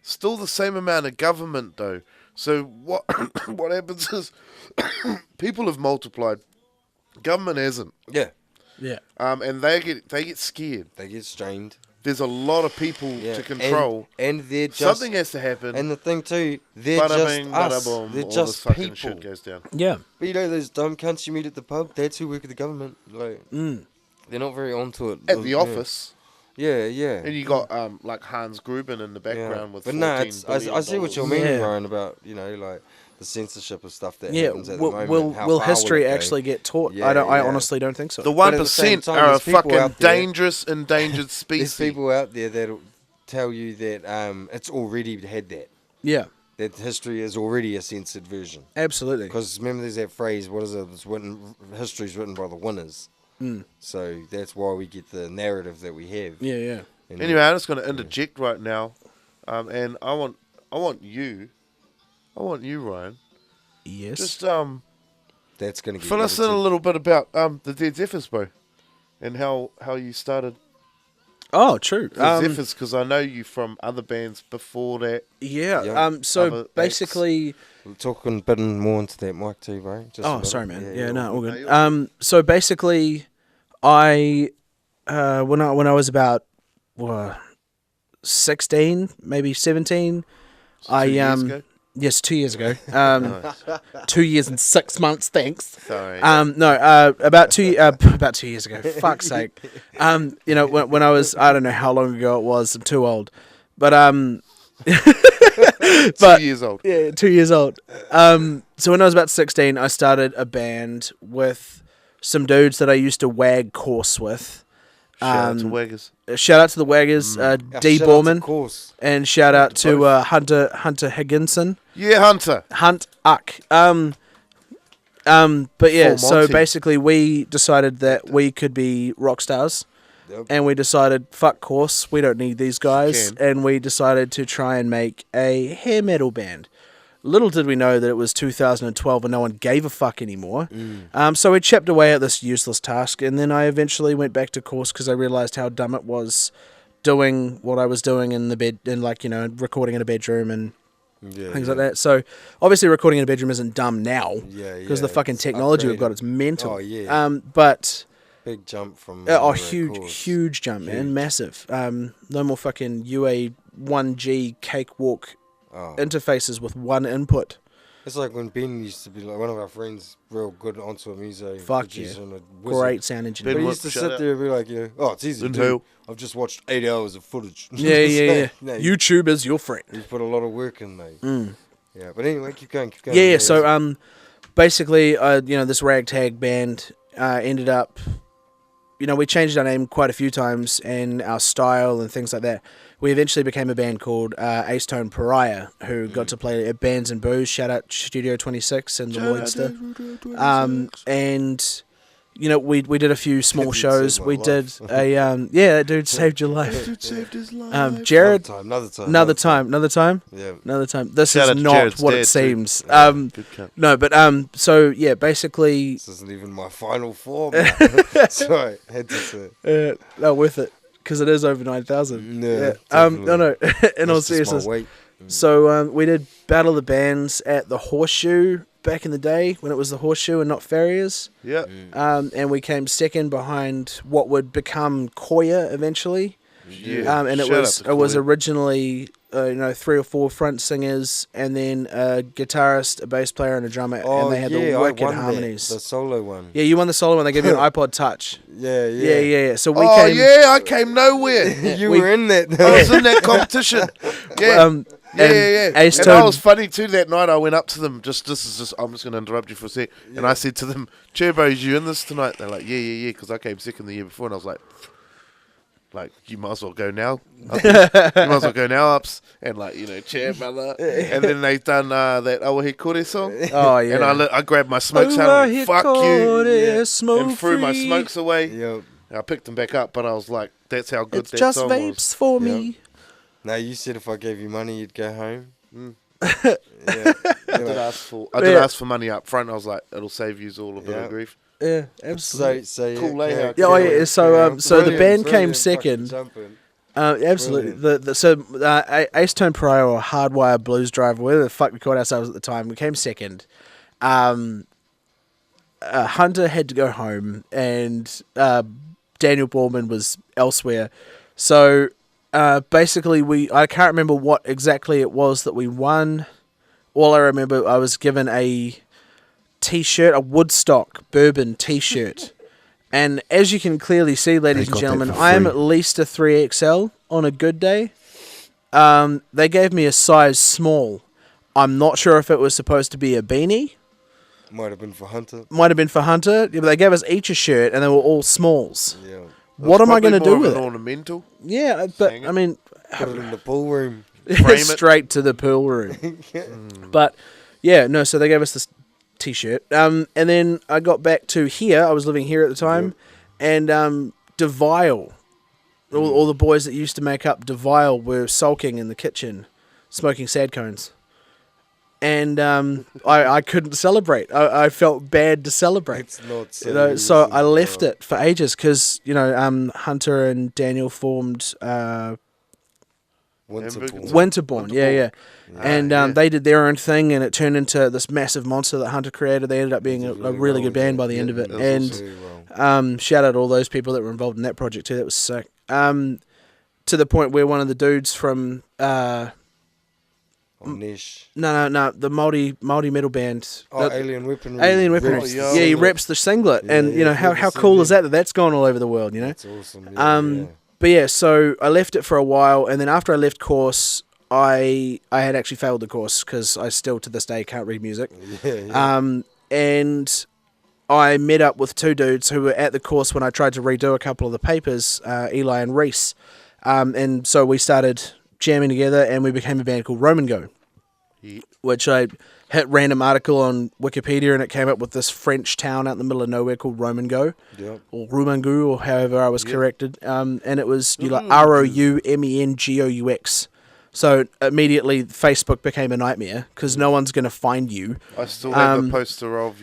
still the same amount of government though. So what what happens is people have multiplied. Government hasn't. Yeah. Yeah. And they get scared. They get strained. There's a lot of people Yeah. to control. And they're just... Something has to happen. And the thing too, they're bada just bing, us. bada boom, They're all just this fucking people. shit goes down. Yeah. But those dumb cunts you meet at the pub, that's who work at the government. Like, they're not very onto it. At the office. Yeah, yeah. And you got like Hans Gruber in the background with But $14 no, I see what you're billion. meaning, Yeah. Ryan, about like the censorship of stuff that Yeah. happens at the moment. Will how far history will it go? actually get taught? Yeah, I yeah. honestly don't think so. The But at the same 1% time, are a there's people fucking out there- dangerous endangered There's species. people out there that'll tell you that it's already had that. Yeah. That history is already a censored version. Absolutely. Because remember, there's that phrase. What is it? It's written. History's written by the winners. So that's why we get the narrative that we have. Yeah. Yeah. And Anyway, I'm just going to interject right now, and I want you, Ryan, Yes. just that's going to get fill us in a little bit about the Dead Zephyrs, bro, and how you started Oh, true. the Zephyrs, because I know you from other bands before that. Yeah. Yeah. So Other basically, Talking a bit more into that mic too, bro. Just a oh, little. sorry, man. Yeah, Yeah, no, all No, good. you're So basically, I when I was about 16, maybe 17, I 2 years ago? yes, 2 years ago. 2 years and 6 months. Thanks. Sorry. No, about 2 years ago. Fuck's sake. When I was, I don't know how long ago it was. I'm too old, but 2 years old. yeah, 2 years old. So when I was about 16, I started a band with some dudes that I used to wag course with. Shout out to Waggers. Shout out to the Waggers, Yeah, D shout out to Borman, course. and shout out to Hunter Higginson. Yeah, Hunter. Hunt Uck. But yeah, Full so Monty. basically we decided that we could be rock stars, Yep. and we decided, fuck course, we don't need these guys, Can. and we decided to try and make a hair metal band. Little did we know that it was 2012 and no one gave a fuck anymore. So we chipped away at this useless task, and then I eventually went back to course because I realized how dumb it was doing what I was doing in the bed, and recording in a bedroom and Yeah, things yeah. like that. So obviously recording in a bedroom isn't dumb now Yeah, because yeah, the fucking it's technology we've got, upgraded. it's mental. Oh, yeah. But Big jump from. huge jump, man, massive. No more fucking UA 1G cakewalk Oh. interfaces with one input. It's like when Ben used to be like one of our friends, real good onto a music. Fuck producer yeah. and a wizard. Great sound But engineer. he Ben used to Shout sit out. there and be like, oh, it's easy to do. Inhale. I've just watched 8 hours of footage. Yeah. No, YouTube is your friend. He's put a lot of work in, mate. Yeah, but anyway, keep going. Yeah. So basically, this ragtag band ended up we changed our name quite a few times and our style and things like that. We eventually became a band called Acetone Pariah, who got to play at Bands and Booze. Shout out Studio 26 in the Lloydster. And we did a few small shows. We did that dude saved your life. Dude saved his life. Jared, Another time. Yeah, another time. This Shout is out to not Jared's what dad, it seems. Good cunt. No, but so yeah, basically, This isn't even my final form. Sorry, had to say. not worth it because it is over 9,000. Yeah, no. In all That's just my seriousness, weight. so we did Battle of the Bands at the Horseshoe back in the day when it was the Horseshoe and not Farriers. Yeah. And we came second behind what would become Koya eventually. Yeah. And it Shout was out to Koya. originally 3 or 4 front singers and then a guitarist, a bass player, and a drummer, and they had the I wicked won harmonies. the solo one. Yeah, you won the solo one. They gave you an iPod Touch. Yeah. So we Oh came. yeah, I came nowhere. You We- were in that. I was in that competition. Yeah. Yeah. And Acetone- I was funny too that night. I went up to them. I'm just going to interrupt you for a sec. And I said to them, "Turbo, is you in this tonight?" They're like, "Yeah," because I came second the year before, and I was like, you might as well go now. You might as well go now, ups, and cheer, brother. And then they done that Awahi Kore song. Oh yeah. And I grabbed my smokes out and went, fuck you, and threw my smokes away. Yep. I picked them back up, but I was like, that's how good It's that just song vapes was. for me. Now you said if I gave you money, you'd go home. I did ask for money up front. I was like, it'll save you all a bit of grief. Yeah, absolutely. So Cool layout. Yeah, so the band came Brilliant, second. fucking jumping. Absolutely. Acetone Pariah or Hardwire Blues Driver, whatever the fuck we called ourselves at the time, we came second. Hunter had to go home, and Daniel Borman was elsewhere. So basically, I can't remember what exactly it was that we won. All I remember, I was given a T-shirt, a Woodstock bourbon T-shirt. And as you can clearly see, ladies and gentlemen, I am at least a 3XL on a good day. They gave me a size small. I'm not sure if it was supposed to be a beanie. Might have been for Hunter. Yeah, but they gave us each a shirt, and they were all smalls. Yeah. What am I going to do with it? Ornamental. Yeah, but Hang it. I mean, Put it in the pool room. Frame it. straight to the pool room. But yeah, no. So they gave us this T-shirt, and then I got back to here. I was living here at the time, and DeVile, all the boys that used to make up DeVile were sulking in the kitchen, smoking sad cones. And I couldn't celebrate. I felt bad to celebrate. It's not So I left it for ages because Hunter and Daniel formed Winterborn. Yeah. And they did their own thing, and it turned into this massive monster that Hunter created. They ended up being a really good band by the end of it. And shout out to all those people that were involved in that project too. That was sick. To the point where one of the dudes from Niche. No, the Māori metal band. Alien Weaponry. Alien Weaponry. yeah. Yeah, he reps the singlet, and how cool is that? That's gone all over the world. That's awesome. But yeah, so I left it for a while, and then after I left course, I had actually failed the course because I still to this day can't read music. And I met up with 2 dudes who were at the course when I tried to redo a couple of the papers, Eli and Reese, and so we started jamming together, and we became a band called Roman Go, which I hit random article on Wikipedia, and it came up with this French town out in the middle of nowhere called Roman Go, or Roumangou, or however I was corrected, and it was ROUMENGOUX. So immediately Facebook became a nightmare because no one's going to find you. I still have a poster of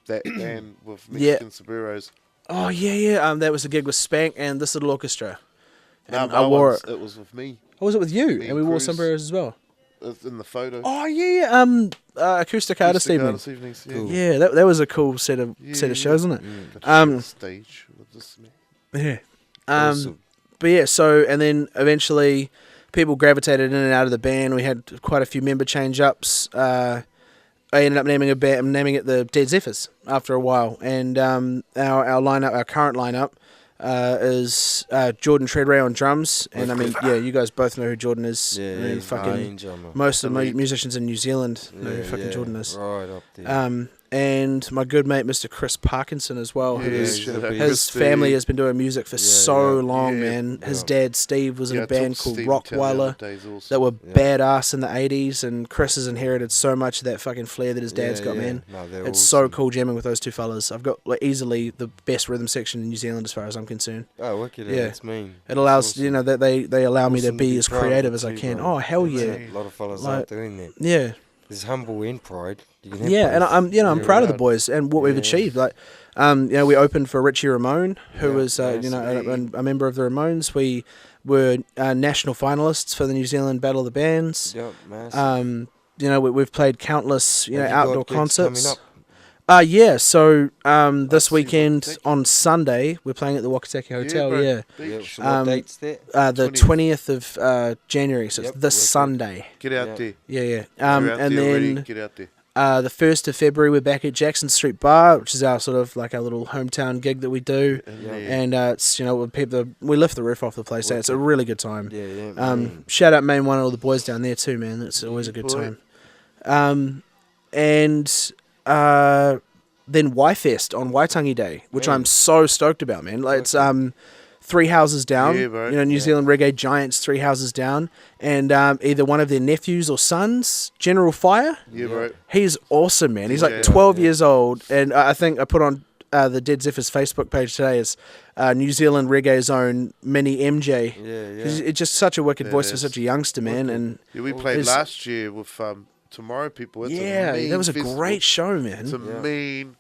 that band with Mexican sombreros. Oh yeah. That was a gig with Spank and This Little Orchestra. And No, I wore it. It was with me. Oh, was it with you? Me And we and wore Cruz. sombreros as well. It's in the photo. Oh yeah. Acoustic Artist Evening. Artist evenings, yeah. Cool. Yeah, that was a cool set of shows, wasn't it? The stage with this man. Yeah. Awesome. But yeah, so and then eventually people gravitated in and out of the band. We had quite a few member change ups. I ended up naming it the Dead Zephyrs after a while, and our lineup, our current lineup, is Jordan Treadray on drums, and I mean, you guys both know who Jordan is. Yeah, I mean, he's fucking drummer. most of the musicians in New Zealand know who fucking Jordan is. Right up there. and my good mate Mr. Chris Parkinson as well, Yeah, who's shout out his Christy. family has been doing music for so long, Yeah, man. His yeah. dad Steve was in Yeah, a I talked band to called Steve Tell the other Rockweiler day, he's awesome. that were Yeah. badass in the 80s, and Chris has inherited so much of that fucking flair that his dad's got, man. No, they're It's so awesome. cool jamming with those two fellas. I've got like easily the best rhythm section in New Zealand as far as I'm concerned. Oh, wicked. Yeah. Yeah, it's mean. It allows It's awesome. you know that they allow me to Awesome be as proud of creative it as I too, can. bro. Oh hell That's yeah, it. A lot of fellas Like- aren't doing that. yeah. There's humble and pride. You can have Yeah, and both. I'm proud of the proud. boys and what we've Yeah. achieved. Like, we opened for Richie Ramone, who Yeah, was nice. a member of the Ramones. We were national finalists for the New Zealand Battle of the Bands. Yep, massive. We've played countless Have you got outdoor gigs concerts. coming up? Yeah. So this see weekend Wakateki. on Sunday we're playing at the Wakateki Hotel. bro. Yeah, Yeah, Beach. so what date's that? the 20th of January. So it's Yep, this wicked. Sunday. Get out Yeah. there. Yeah, yeah. You're out And there already, then get out there. the 1st of February, we're back at Jackson Street Bar, which is our sort of like our little hometown gig that we do. Yeah. And it's we lift the roof off the place. And it's a really good time. Yeah, yeah. Shout out Main One, all the boys down there too, man. It's always a good boy. time. Then Y-Fest on Waitangi Day, which I'm so stoked about, man. Like it's 3 houses down. Yeah, bro. New Zealand reggae giants, 3 houses down, and either one of their nephews or sons, General Fire. Yeah, bro. He's awesome, man. He's like Yeah. 12 years old, and I think I put on the Dead Zephyrs Facebook page today is New Zealand reggae's own mini MJ. Yeah, He's yeah. it's just such a wicked It voice for is. such a youngster, man. And Yeah, we played There's- last year with Tomorrow People. It's a yeah, mean that was a festival. great show, man. It's a Yeah. mean.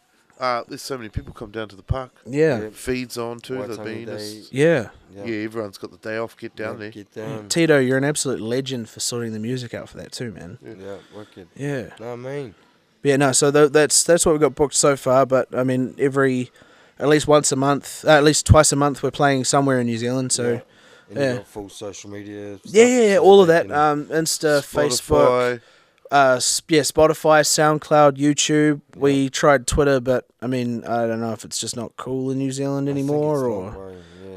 There's so many people come down to the park. Yeah, Yeah. Feeds on too. The Waitangi meanest. Day. yeah. Yeah, everyone's got the day off. Get down there. Get down. Tito, you're an absolute legend for sorting the music out for that too, man. Yeah, wicked. Yeah. No, I mean. But yeah, no, so that's what we've got booked so far. But I mean, at least once a month, at least twice a month, we're playing somewhere in New Zealand. So And you yeah. got full social media. Stuff, yeah, so all of they that. can- Insta, Facebook, Spotify. Spotify, SoundCloud, YouTube. We tried Twitter, but I mean, I don't know if it's just not cool in New Zealand I think anymore, it's or not, bro,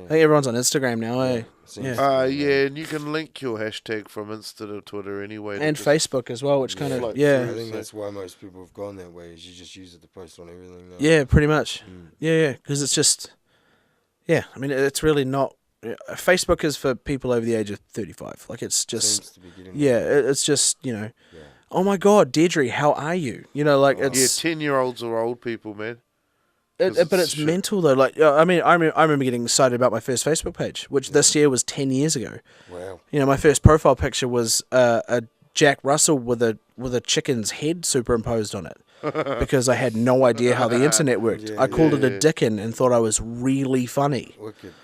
I think everyone's on Instagram now, eh? Seems Yeah. to be, Yeah, and you can link your hashtag from Insta to Twitter anyway. to And just- Facebook as well, which kind of Float I yeah, think that's why most people have gone that way. Is you just use it to post on everything. Now. yeah, pretty much. Mm. Yeah, because it's just, yeah. I mean, it's really not. Facebook is for people over the age of 35. Like it's just, Seems to be getting yeah, it's just yeah. oh my God, Deirdre, how are you? Like Yeah, it's, 10-year-olds are old people, man. but it's it's shit. mental though. Like I mean, I remember getting excited about my first Facebook page, which this year was 10 years ago. Wow. My first profile picture was a Jack Russell with a chicken's head superimposed on it. Because I had no idea how the internet worked. Yeah, I called it yeah. a dickin and thought I was really funny. Wicked.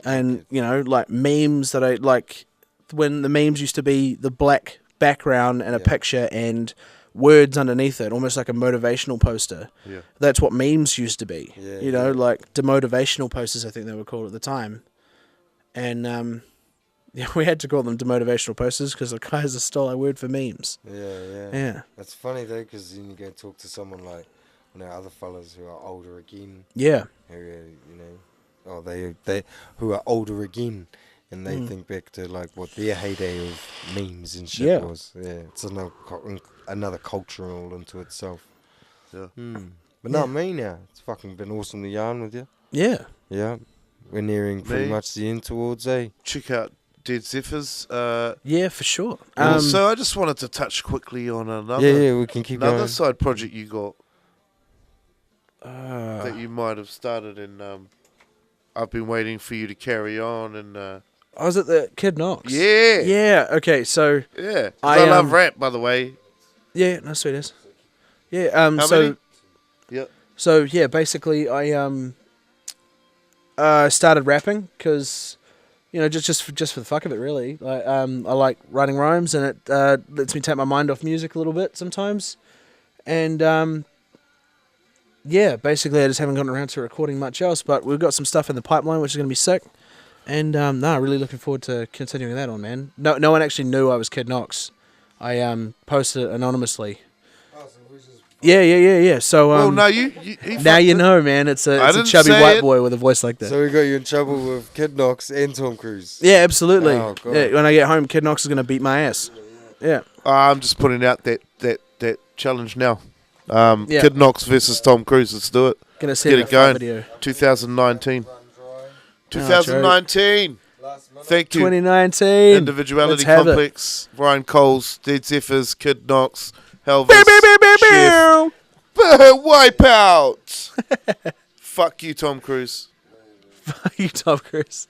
And like memes that I like when the memes used to be the black background and a Yeah. picture and words underneath it, almost like a motivational poster. Yeah. That's what memes used to be. Yeah, yeah. Like demotivational posters, I think they were called at the time. And yeah, we had to call them demotivational posters because the guys stole our word for memes. Yeah. Yeah, That's funny though, because then you go talk to someone like other fellas who are older again, yeah, who they who are older again, and they think back to like what their heyday of memes and shit Yeah. was. Yeah, it's another culture all into itself. Yeah. But not me now. It's fucking been awesome to yarn with you. yeah. Yeah, we're nearing pretty Me? much the end towards Check out Dead Zephyrs. Yeah, for sure. Also, I just wanted to touch quickly on another Yeah, we can keep another going. side project you got that you might have started, and I've been waiting for you to carry on. And I was at the Kid Knox. yeah, Yeah, okay, so yeah. 'Cause I, I love um, rap, by the way. yeah, no sweet as. Yeah, How so many? Yeah. so yeah, basically I started rapping because just for the fuck of it, really. Like I like writing rhymes, and it lets me take my mind off music a little bit sometimes. And yeah, basically I just haven't gotten around to recording much else, but we've got some stuff in the pipeline which is going to be sick. And really looking forward to continuing that on, man. No one actually knew I was Kid Knox. I posted it anonymously. Yeah. So Well, no, he now fucked you it. know, man. It's a didn't chubby say white it. boy with a voice like that. So we got you in trouble with Kid Knox and Tom Cruise. Yeah, absolutely. Oh, God. Yeah, when I get home, Kid Knox is going to beat my ass. Yeah. I'm just putting out that challenge now. Yeah. Kid Knox versus Tom Cruise. Let's do it. Gonna see Get a it going. video. 2019. Run dry. 2019. Last minute. Thank you. 2019. Individuality Let's have it. Complex. Ryan Coles. Dead Zephyrs. Kid Knox. Helvis. Beep, beep, beep, beep, Chef. beep. Wipeout. Fuck you, Tom Cruise. Fuck you, Tom Cruise.